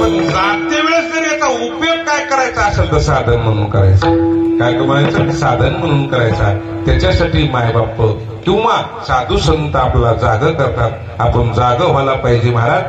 पण जाते वेळेस जर याचा उपयोग काय करायचा असेल तर साधन म्हणून करायचं. काय म्हणायचं, साधन म्हणून करायचा. त्याच्यासाठी मायबाप किंवा साधू संत आपल्याला जाग करतात. आपण जाग व्हायला पाहिजे महाराज.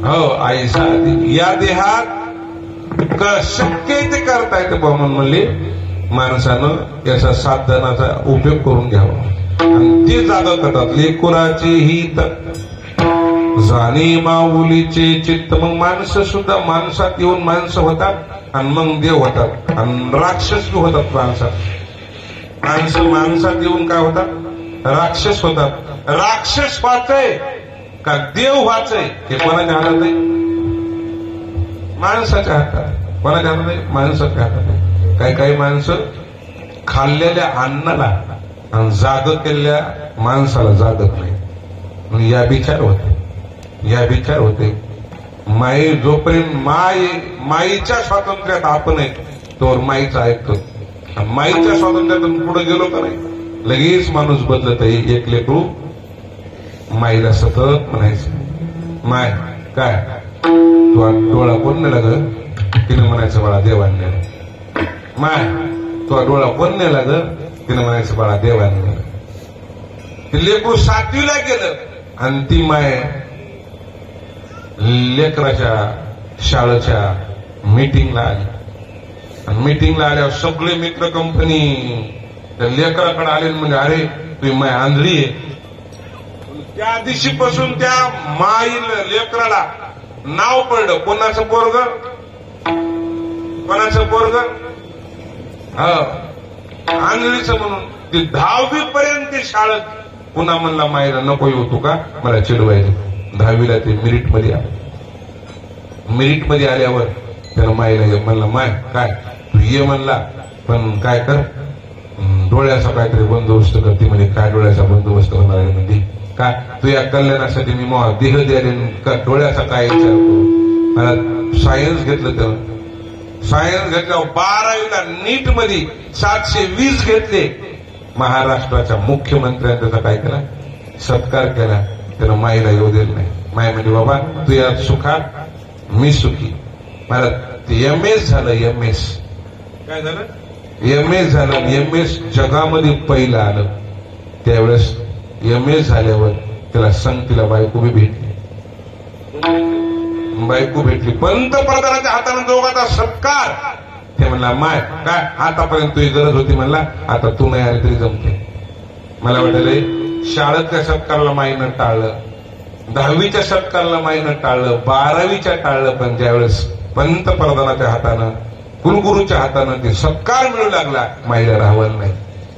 हो आईसा या देहात शक्य ते करता येते बमन म्हणले. माणसानं याचा साधनाचा उपयोग करून घ्यावा आणि ते जागा करतात. लेकुराचे हित जाणे माऊलीचे चित्त. मग माणसं सुद्धा माणसात येऊन माणसं होतात आणि मग देव होतात आणि राक्षस होतात. माणसं माणसात येऊन काय होतात, राक्षस होतात. राक्षस व्हायचंय का देव व्हायचंय हे कोणाच्या हातात आहे, माणसाच्या हातात. कोणाच्या हातात आहे, माणसाच्या हातात आहे. काही काही माणसं खाल्लेल्या अन्नाला आणि जाग केलेल्या माणसाला जागत नाही. या विचार होते. माई जोपर्यंत माईच्या स्वातंत्र्यात आपण आहे तोवर माईचं ऐकतो. माईच्या स्वातंत्र्यातून पुढे गेलो का नाही लगेच माणूस बदलत आहे. एक लेकरू माईला सतत म्हणायचं, माय काय तू डोळा कोण नेला ग, तिने म्हणायचं बाळा देवाने. माय तो डोळा कोण नेला ग, तिने म्हणायचं बाळा देवाने. ते लेकरू 7वीला गेलं आणि ती माय लेकराच्या शाळेच्या मीटिंगला आली. आणि मीटिंगला आल्यावर सगळे मित्र कंपनी त्या लेकराकडे आले म्हणजे अरे तुम्ही माय आंधळी आहे. त्या दिवशीपासून त्या माईल लेकराला नाव पडलं. कोणाचं पोरग, आंधळीचं म्हणून. ते 10वी पर्यंत शाळेत पुन्हा म्हणला माईला नको येऊ तू का मला चिडवायचं. 10वीला ते मेरिट मध्ये आलं. मिरिट मध्ये आल्यावर त्यानं माईला म्हणलं, माय काय तू ये म्हणला, पण काय कर डोळ्याचा काहीतरी बंदोबस्त करते. म्हणजे काय डोळ्याचा बंदोबस्त होणार आहे म्हणजे काय, तू या कल्याणासाठी मी देह द्यायला डोळ्याचा काय विचार करू. मला सायन्स घेतलं, त्यानं सायन्स घेतल्यावर 12वीला नीट मध्ये 720 घेतले. महाराष्ट्राच्या मुख्यमंत्र्यांनी त्याचा काय केला, सत्कार केला. त्यानं माईला येऊ दिलं नाही. माय म्हणजे बाबा तू या सुखात मी सुखी. मला MS झालं, MS काय झालं, MS झालं. MS जगामध्ये पहिलं आलं. त्यावेळेस MS झाल्यावर त्याला संगतीला बायको बी भेटली. बायको भेटली, पंतप्रधानाच्या हाताने दोघांचा सत्कार. ते म्हणला, माय काय आतापर्यंत तुझी गरज होती म्हणला, आता तू नाही आली तरी जमते. मला वाटलं शाळेतल्या सत्कारला माईनं टाळलं, 10वीच्या सत्कारला माईनं टाळलं, 12वीच्या टाळलं. पण ज्यावेळेस पंतप्रधानाच्या हातानं, कुलगुरूच्या हातानं ते सत्कार मिळू लागला, माईला राहावं नाही.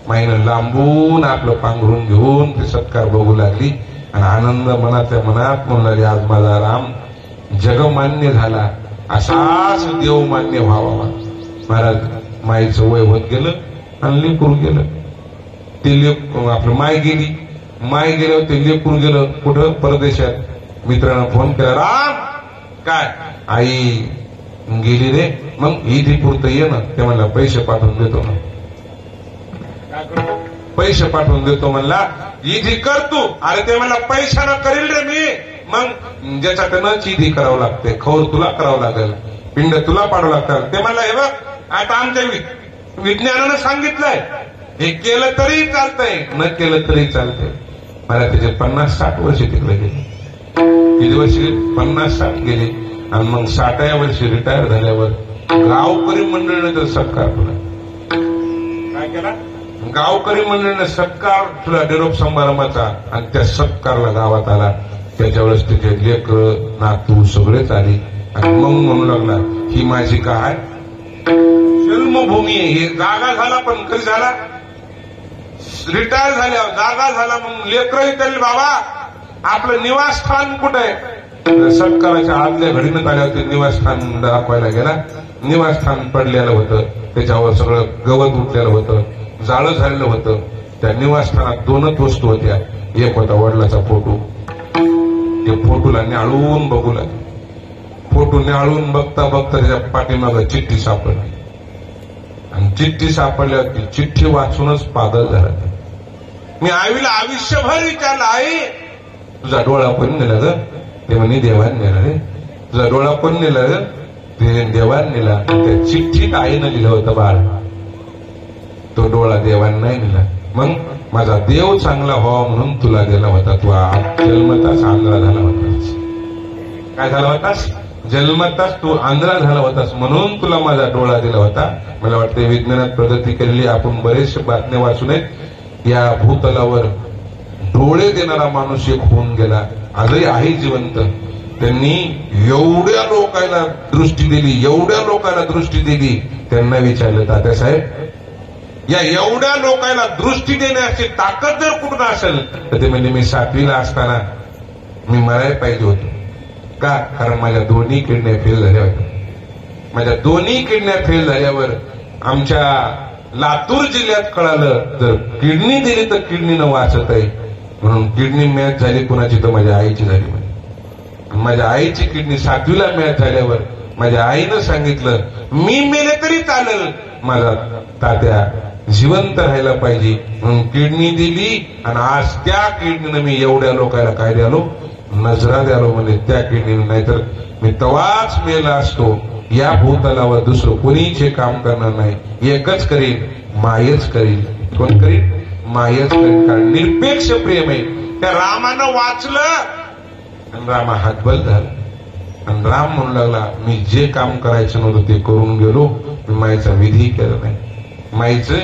माईनं लांबून आपलं पांघरून घेऊन ते सत्कार बघू लागली आणि आनंद मनातल्या मनात म्हणू लागली, आज माझा राम जगमान्य झाला, असाच देवमान्य व्हावा. महाराज माईचं वय होत गेलं आणि लेकरू गेलं. ते आपलं माय गेली, माय गेल्यावर ते लेकरू गेलं कुठं, परदेशात. मित्रांना फोन केला, राम काय आई गेली रे, मग ईदी पुरतं ये ना. ते म्हणला पैसे पाठवून देतो ना. पैसे पाठवून देतो म्हणला, ईदी कर तू. अरे ते म्हणला पैशानं करील रे मी. मग ज्याच्याकडनं ईदी करावं लागते, खौर तुला करावं लागेल, पिंड तुला पाडावं लागतात. ते म्हणला, हे बघ आता आमच्या विज्ञानानं सांगितलंय, हे केलं तरी चालतंय, न केलं तरी चालतंय. मला त्याचे 50-60 वर्ष तिकडे गेले. किती वर्ष? 50-60 गेले. आणि मग 60व्या वर्षी रिटायर झाल्यावर गावकरी मंडळीने तर सत्कार तुला काय केला, गावकरी मंडळीने सत्कार तुला निरोप समारंभाचा. आणि त्या सत्कारला गावात आला. त्याच्या वेळेस तिथे लेकर नातू सगळेच आली. आणि मग म्हणू लागला, ही माझी काय जन्मभूमी आहे. हे जागा झाला, पण कधी झाला, रिटायर झाल्यावर जागा झाला. मग लेकरही त्याला, बाबा आपलं निवासस्थान कुठं आहे. सत्काराच्या आतल्या घडीनं आल्यावर ते निवासस्थान दाखवायला गेला. निवासस्थान पडलेलं होतं, त्याच्यावर सगळं गवत उठलेलं होतं, जाळं झालेलं होतं. त्या निवासस्थानात 2च वस्तू होत्या. एक होता वडिलाचा फोटो. ते फोटोला न्याळून बघू लागले. फोटो न्याळून बघता बघता त्याच्या पाठीमागं चिठ्ठी सापडली. आणि चिठ्ठी सापडल्यावर ती चिठ्ठी वाचूनच पागल झाला. मी आईला आयुष्यभर विचारलं, आई तुझा डोळा कोण नेला ग. ते म्हणे देवान नेला रे. तुझा डोळा कोण नेला ग. ते देवान नेला. त्या चिठ्ठीत आईनं लिहिलं होतं, बाळ तो डोळा देवान नाही नेला. मग माझा देव चांगला व्हावा म्हणून तुला दिला होता. तू जन्मताच आंधळा झाला होतास. काय झाला होतास, जन्मताच तू आंधळा झाला होतास, म्हणून तुला माझा डोळा दिला होता. मला वाटते विज्ञानात प्रगती केलेली आपण बरेचसे बातम्या वाचून आहेत. या भूतलावर डोळे देणारा माणूस एक होऊन गेला, आजही आहे जिवंत. त्यांनी एवढ्या लोकांना दृष्टी दिली, एवढ्या लोकांना दृष्टी दिली. त्यांना विचारलं, तात्यासाहेब या एवढ्या लोकांना दृष्टी देण्याची ताकद जर कुठून असेल तर ते म्हणजे, मी 7वीला असताना मी मरायला पाहिजे होतो. का, कारण माझ्या दोन्ही किडन्या फेल झाल्या होत्या. माझ्या दोन्ही किडन्या फेल झाल्यावर आमच्या लातूर जिल्ह्यात कळालं, जर किडनी दिली तर किडनीनं वाचत आहे. म्हणून किडनी मॅच झाली कुणाची, तर माझ्या आईची झाली. माझ्या आईची किडनी 7वीला मॅच झाल्यावर माझ्या आईनं सांगितलं, मी मेले तरी चालेल, माझा तात्या जिवंत राहायला पाहिजे. म्हणून किडनी दिली. आणि आज त्या किडनीनं मी एवढ्या लोकांना काय द्यालो, नजरा द्यालो. म्हणजे त्या किडनीनं, नाहीतर मी तवाच मेला असतो. या भूतलावर दुसरं कोणीच हे काम करणार नाही. एकच करीन, मायच करीन. कोण करीन, मायच करीन. कारण निरपेक्ष प्रेम आहे. त्या रामानं वाचलं आणि रामा हातबल झाला. आणि राम म्हणू लागला, मी जे काम करायचं नव्हतं ते करून गेलो. मी मायचा विधी केला नाही, माईचं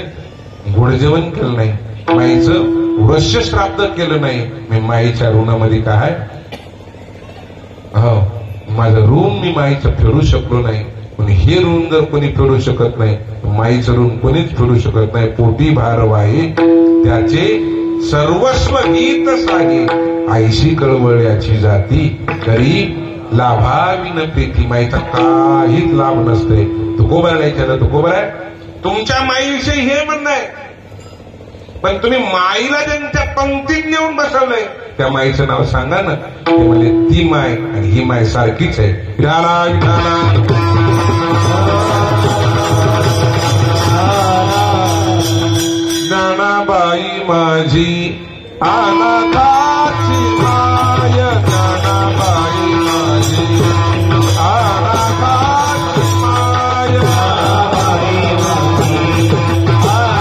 गोडजेवण केलं नाही, माईचं वृश्य श्राद्ध केलं नाही. मी माईच्या ऋणामध्ये काय, हो माझं ऋण मी माईचं फेडू शकलो नाही. पण हे ऋण जर कोणी फेडू शकत नाही, माईचं ऋण कोणीच फेडू शकत नाही. पोटी भार वाहे त्याचे सर्वस्व गीत सागे, आईशी कळवळ्याची जाती करी लाभाविन प्रीती. माईचा काहीच लाभ नसते. तुकोबाराला विचारलं, तुकोबारा तुमच्या माईविषयी हे म्हणणं आहे, पण तुम्ही माईला ज्यांच्या पंक्तीत नेऊन बसवलंय त्या माईचं नाव सांगा ना. ते म्हणजे ती माय आणि ही माय सारखीच आहे. विठाला विठाला ज्ञानाबाई माझी अनाथाची माय. ज्ञानाबाई माझी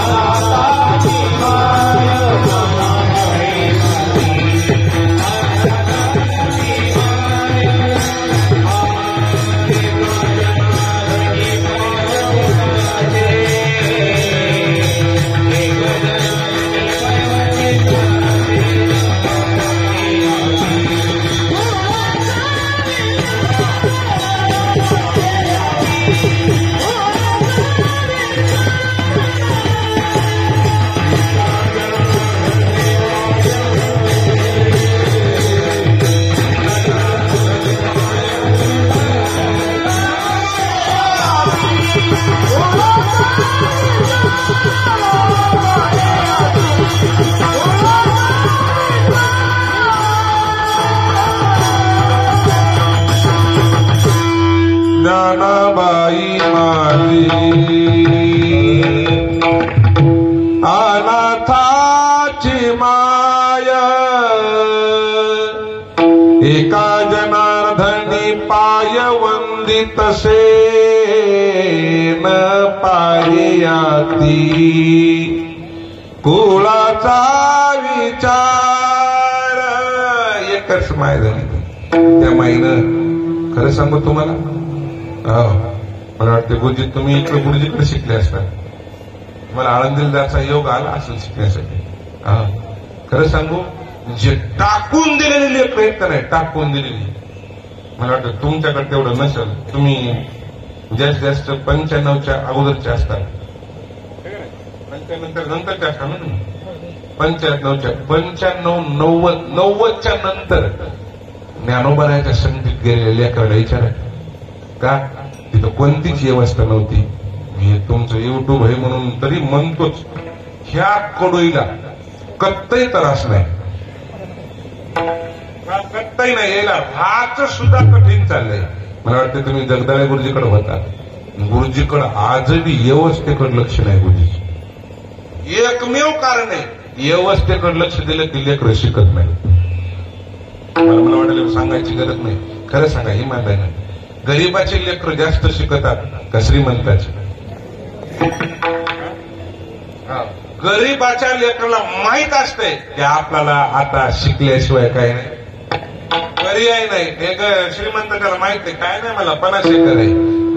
अनाथाची माय. ज्ञानाबाई माझी अनाथाची माय. एका जनार्दनी पाय वंदित सेन पारियाती. कुळाचा विचार. एकच माय झाली त्या माईनं. खरं सांगू तुम्हाला, मला वाटते गुरुजी तुम्ही इकडे गुरुजीकडे शिकले असतात. मला आळंदीला जायचा योग आला असेल शिकण्यासाठी. खरं सांगू, जे टाकून दिलेली लेकरं आहेत का नाही, टाकून दिलेली. मला वाटतं तुमच्याकडे तेवढं नसेल. तुम्ही जास्तीत जास्त 95च्या अगोदरचे असतात. 95 नंतरच्या असतात ना. 95च्या 90च्या नंतर ज्ञानोबाराच्या संगतीत गेलेल्या लेकराला विचारा का तिथं कोणतीच व्यवस्था नव्हती. मी तुमचं युट्यूब आहे म्हणून तरी म्हणतोच, ह्या कडोईला कत्तही त्रास नाही. कत्तही नाही यायला राहायचं सुद्धा कठीण चाललंय. मला वाटतं तुम्ही जगदाळे गुरुजीकडे होता. गुरुजीकडे आजही व्यवस्थेकडे लक्ष नाही. गुरुजी एकमेव कारण आहे, व्यवस्थेकडे लक्ष दिलं की लेकरं शिकत नाही. मला वाटलं सांगायची गरज नाही. खरं सांगा, इमानदारी नाही. गरीबाचे लेकरं जास्त शिकतात का श्रीमंताचे? गरीबाच्या लेकराला माहित असते की आपल्याला आता शिकल्याशिवाय काही नाही, पर्याय नाही. श्रीमंत त्याला माहित आहे काय नाही, मला 50 एकर आहे,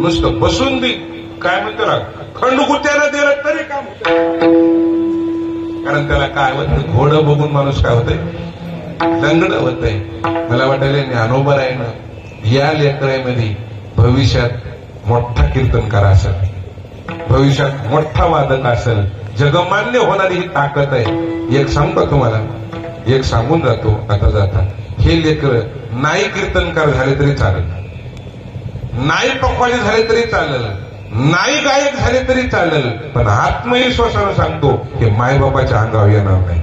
नुसतं बसून बी काय म्हणतो ना खंडगुत्याला दिलं तरी काम होत. कारण त्याला काय होतं, घोडं बघून माणूस काय होतंय, लंगड होतंय. मला वाटायला ज्ञानोबारायनं या लेकरामध्ये भविष्यात मोठा कीर्तनकार असेल, भविष्यात मोठा वादक असेल, जगमान्य होणारी ही ताकद आहे. एक सांगतो तुम्हाला, एक सांगून जातो आता जाता. हे लेकर नाही कीर्तनकार झाले तरी चालेल, नाही पकवाने झाले तरी चालेल, नाही गायक झाले तरी चालेल, पण आत्मविश्वासानं सांगतो की मायबापाच्या अंगावर येणार नाही.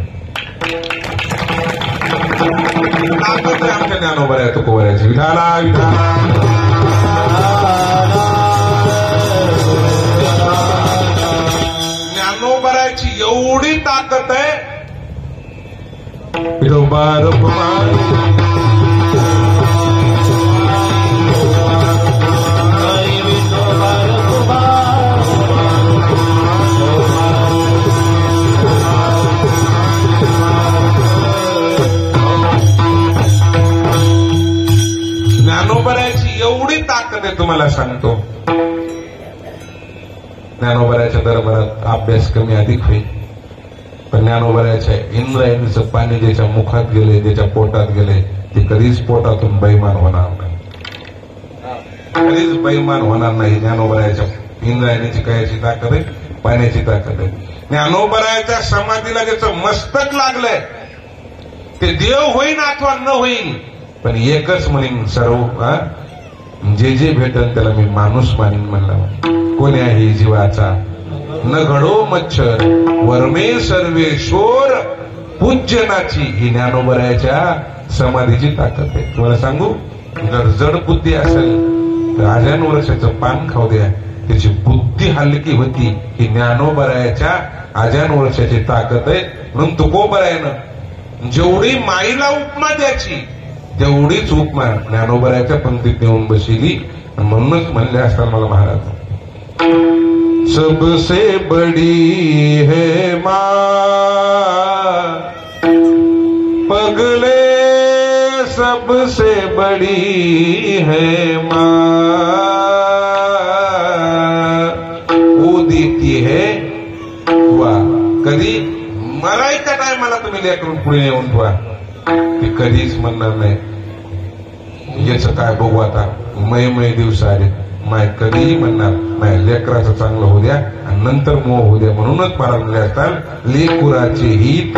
ताकद आहे आमच्या ज्ञानोबाऱ्या तुकोबाऱ्याची. विठाला विठाला ज्ञानोबाऱ्याची एवढी ताकद आहे. विठोबा ज्ञानोबाऱ्याची एवढी ताकद आहे तुम्हाला सांगतो. ज्ञानोबाऱ्याच्या दरबारात अभ्यास कमी अधिक होईल, पण ज्ञानोबाऱ्याच्या इंद्रायणीचं पाणी ज्याच्या मुखात गेले, ज्याच्या पोटात गेले, ते कधीच पोटातून बैमान होणार नाही, कधीच बैमान होणार नाही. ज्ञानोबाऱ्याच्या इंद्रायणीची कायची ताकद आहे, पाण्याची ताकद आहे. ज्ञानोबाऱ्याच्या समाधीला ज्याचं मस्तक लागलंय ते देव होईन अथवा न होईन पण एकच म्हणेन सर्व जे जे भेटल त्याला मी माणूस मानेन म्हणला. कोणी आहे जीवाचा न घडो मच्छर वर्मे सर्वेश्वर पूज्यनाची ही ज्ञानोबरायाच्या समाधीची ताकद आहे. तुम्हाला सांगू जर जड बुद्धी असेल तर आजान वर्षाचं पान खाऊ द्या, त्याची बुद्धी हलकी होती. ही ज्ञानोबरायाच्या आजान वर्षाची ताकद आहे. म्हणून तुकोबरायानं जेवढी माईला उपमा द्यायची तेवढीच उपमा ज्ञानोबरायाच्या पंक्तीत नेऊन बसली. म्हणूनच म्हणले असताना मला महाराज सबसे बड़ी है माँ पगले सबसे बड़ी है माँ वो देती है वा. कधी मरायच्या टायमाला तुम्ही लेकरून पुढे येऊन ठेवा ते कधीच म्हणणार नाही याचं काय बघू आता मय दिवस आले माय कधीही म्हणणार नाही लेकराचं चांगलं होऊ द्या आणि नंतर मोह होऊ द्या. म्हणूनच मला म्हणले असतात लेकुराचे हित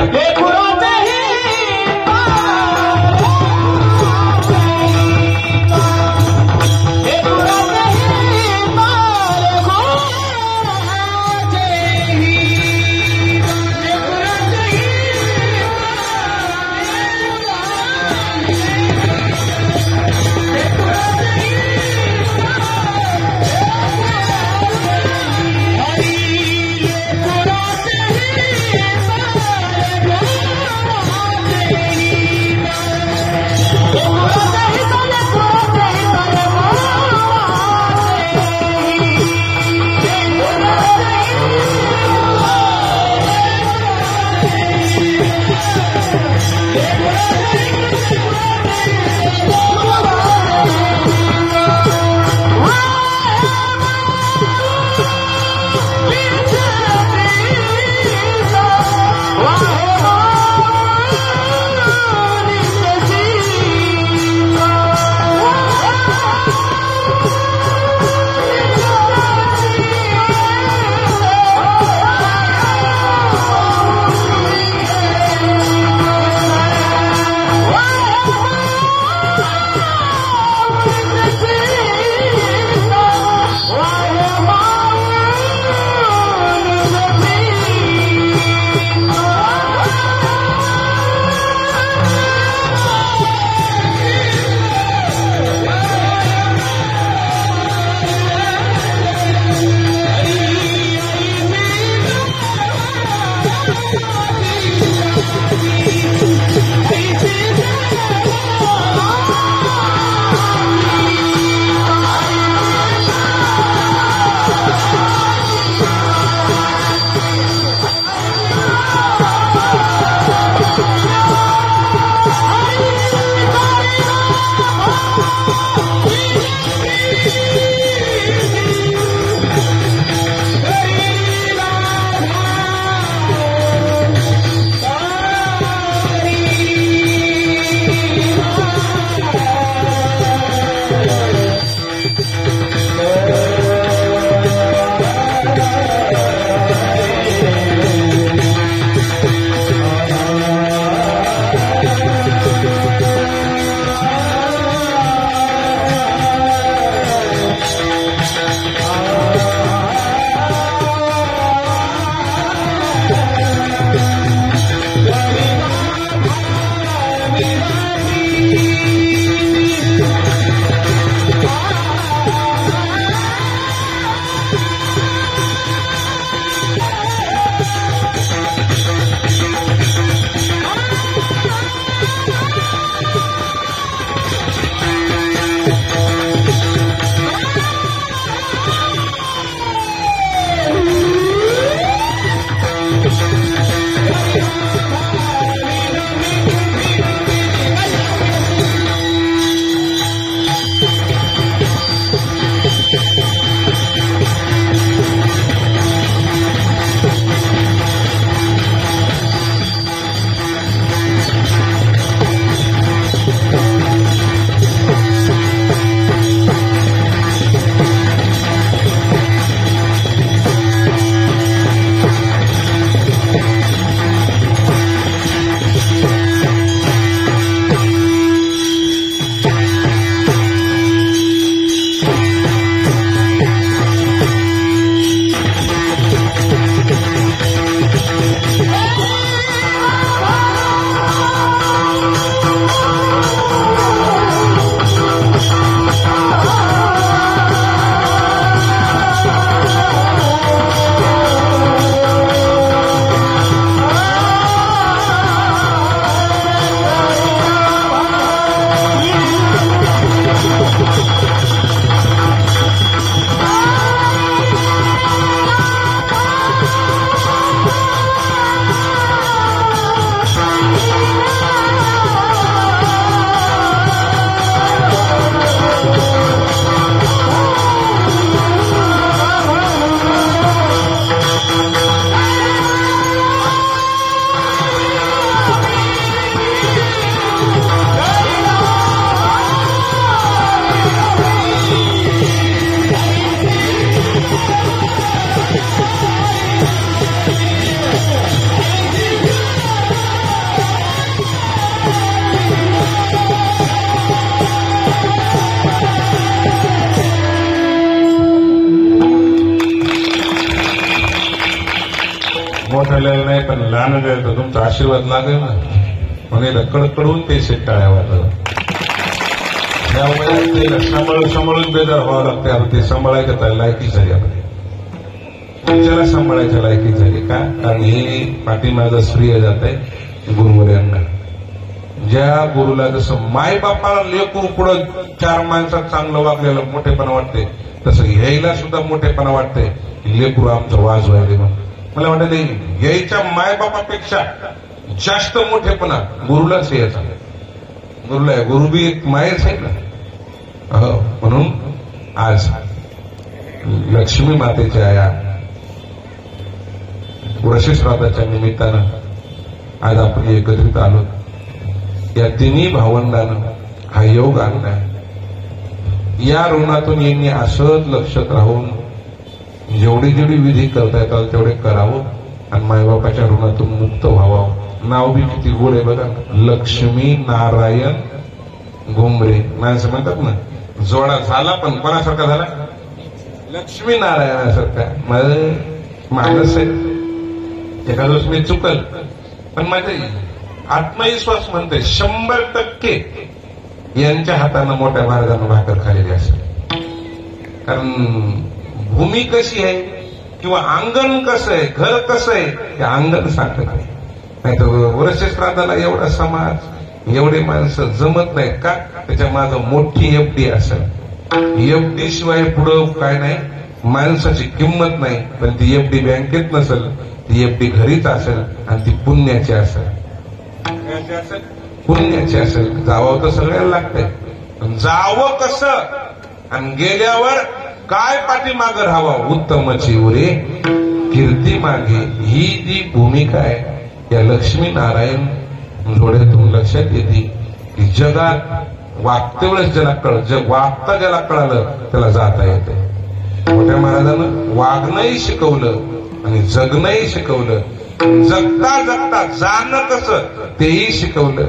मोठ्याला नाही पण लहान गेलं तर तुमचा आशीर्वाद लागेल ना. म्हणजे कडकडून ते टाळ्या वाजवलं. त्यामुळे ते सांभाळून बेजार व्हावं लागते. आता ते सांभाळायचं तर लायकी झाली आपली. त्याला सांभाळायच्या लायकी झाली का? कारण हे पाठीमागं श्रेय जात आहे गुरुवर्यांना. ज्या गुरुला जसं मायबापाला लेकरू पुढं चार माणसात चांगलं वागलेलं मोठेपणा वाटते, तसं यायला सुद्धा मोठेपणा वाटते. लेकरू आमचं वाजवायले. मग मला वाटत यायच्या मायबापापेक्षा जास्त मोठेपणा गुरुलाच यायचा. गुरुला गुरु बी एक मायच आहे ना. हो, म्हणून आज लक्ष्मी मातेच्या या वर्षश्राद्धाच्या निमित्तानं आज आपण एकत्रित आलो. या तिन्ही भावंडानं हा योग आणलाय. या ऋणातून यांनी असंच लक्षात राहून जेवढी जेवढी विधी करता येतात तेवढे करावं आणि मायबापाच्या ऋणातून मुक्त व्हावं. नाव बी किती गोड आहे बघा, लक्ष्मी नारायण घुमरे. माणसं म्हणतात ना जोडा झाला, पण कोणासारखा झाला? लक्ष्मी नारायणासारखा. माणूस आहे एखाद दिवस मी चुकल, पण माझे आत्मविश्वास म्हणते 100% यांच्या हातानं मोठ्या मार्गानं भाकर खालेली असेल. कारण भूमी कशी आहे किंवा अंगण कसं आहे, घर कसं आहे, ते अंगण सांगत नाही. नाहीतर वर्षश्राद्धाला एवढा समाज एवढे माणसं जमत नाहीत का? त्याच्या मागं मोठी एफडी असेल. एफडी शिवाय पुढं काय नाही, माणसाची किंमत नाही. पण ती एफडी बँकेत नसेल, ती एफडी घरीच असेल आणि ती पुण्याची असेल. पुण्याची असेल. जावं तर सगळ्याला लागतंय, पण जावं कसं आणि गेल्यावर काय पाठीमागं राहावं? उत्तमची उरे कीर्ती मागे. ही जी भूमिका आहे या लक्ष्मी नारायण जोड्यातून लक्षात येते की जगात वागते वेळेस ज्याला जग वागता ज्याला कळालं त्याला जाता येते. मोठ्या महाराजांना वागणंही शिकवलं आणि जगणंही शिकवलं. जगता जगता जाणं कसं तेही शिकवलं.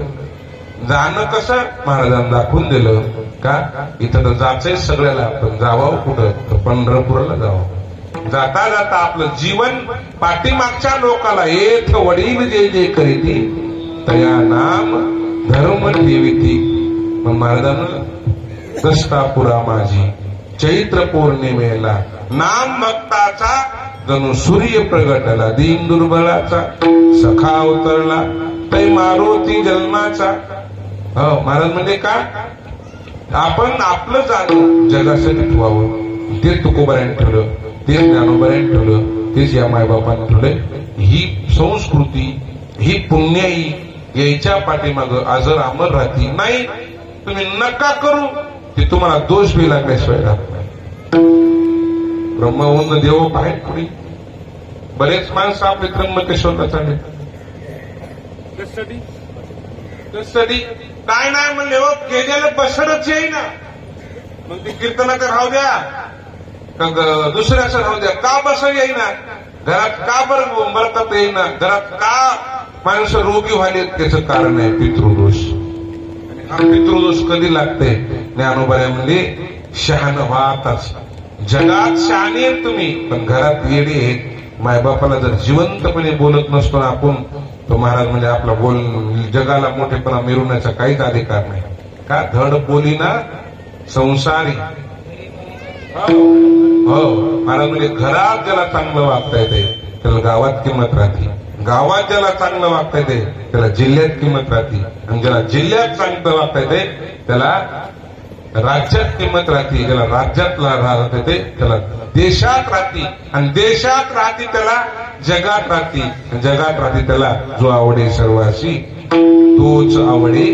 जाणं कसं महाराजांना दाखवून दिलं का? इथं तर जायचंय सगळ्याला, पण जावं कुठं? तर पंढरपूरला जावं. जाता जाता आपलं जीवन पाठीमागच्या लोकाला येथ वडील जे जे करीती तया नाम धर्म ठेविती. मग महाराजांना दस्तापुरा माझी चैत्र पौर्णिमेला नाम भक्ताचा जणू सूर्य प्रगटला. दीन दुर्बलाचा सखा अवतरला तै मारुती जन्माचा. हो, महाराज म्हणजे काय? आपण आपलं जाणून जगासाठी ठेवावं. तेच तुकोबाऱ्याने ठेवलं, तेच ज्ञानोबाऱ्याने ठेवलं, तेच या मायबापाने ठेवलंय. ही संस्कृती, ही पुण्याई यायच्या पाठीमागं आजर अमर राहती. नाही तुम्ही नका करू, ते तुम्हाला दोष बी लागल्याशिवाय राहत नाही. ब्रह्मवंद देव पाहिजे पुढे बरेच माणसं आपले त्र्यंबकेश्वरला चालले. कशासाठी? काय नाही म्हणले हो, केलेलं बसरच येईना. मग ती कीर्तनाचं राहू द्या का दुसऱ्याचं राहू द्या, का बसर येईना? घरात का बरं बरकत येईना? घरात का माणसं रोगी व्हायलेत? त्याचं कारण आहे पितृदोष. आणि हा पितृदोष कधी लागते? ज्ञानोबाऱ्या म्हणजे शहाणं व्हाताच. जगात शहाणे आहेत तुम्ही, पण घरात येडे आहेत. मायबापाला जर जिवंतपणे बोलत नसतो ना आपण, तो महाराज म्हणजे आपला बोल जगाला मोठेपणा मिरवण्याचा काहीच अधिकार नाही. का? धड बोलीना संसारी. हो, महाराज म्हणजे घरात ज्याला चांगलं वागता येते त्याला गावात किंमत राहते. गावात ज्याला चांगलं वागता येते त्याला जिल्ह्यात किंमत राहते. आणि ज्याला जिल्ह्यात चांगलं वागता येते त्याला राज्यात किंमत राहते. ज्याला राज्यात राहत येते त्याला देशात राहते. आणि देशात राहते त्याला जगात राहते. जगात राहते त्याला जो आवडे सर्वाशी तोच आवडे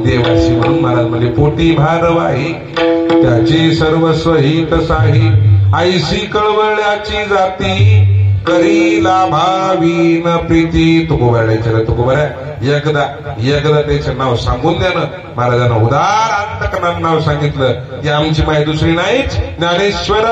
देवाशी. म्हणून महाराज म्हणजे पोटी भारवाही त्याची सर्वस्व हित साही. ऐशी कळवळ्याची जाती करी लाभावी न प्रीती. तुकोबाऱ्याच्या तुकोबाऱ्या एकदा त्याचं नाव सांगून द्या ना. महाराजांना उदार अंतकरणानं नाव सांगितलं की आमची माय दुसरी नाहीच ज्ञानेश्वर.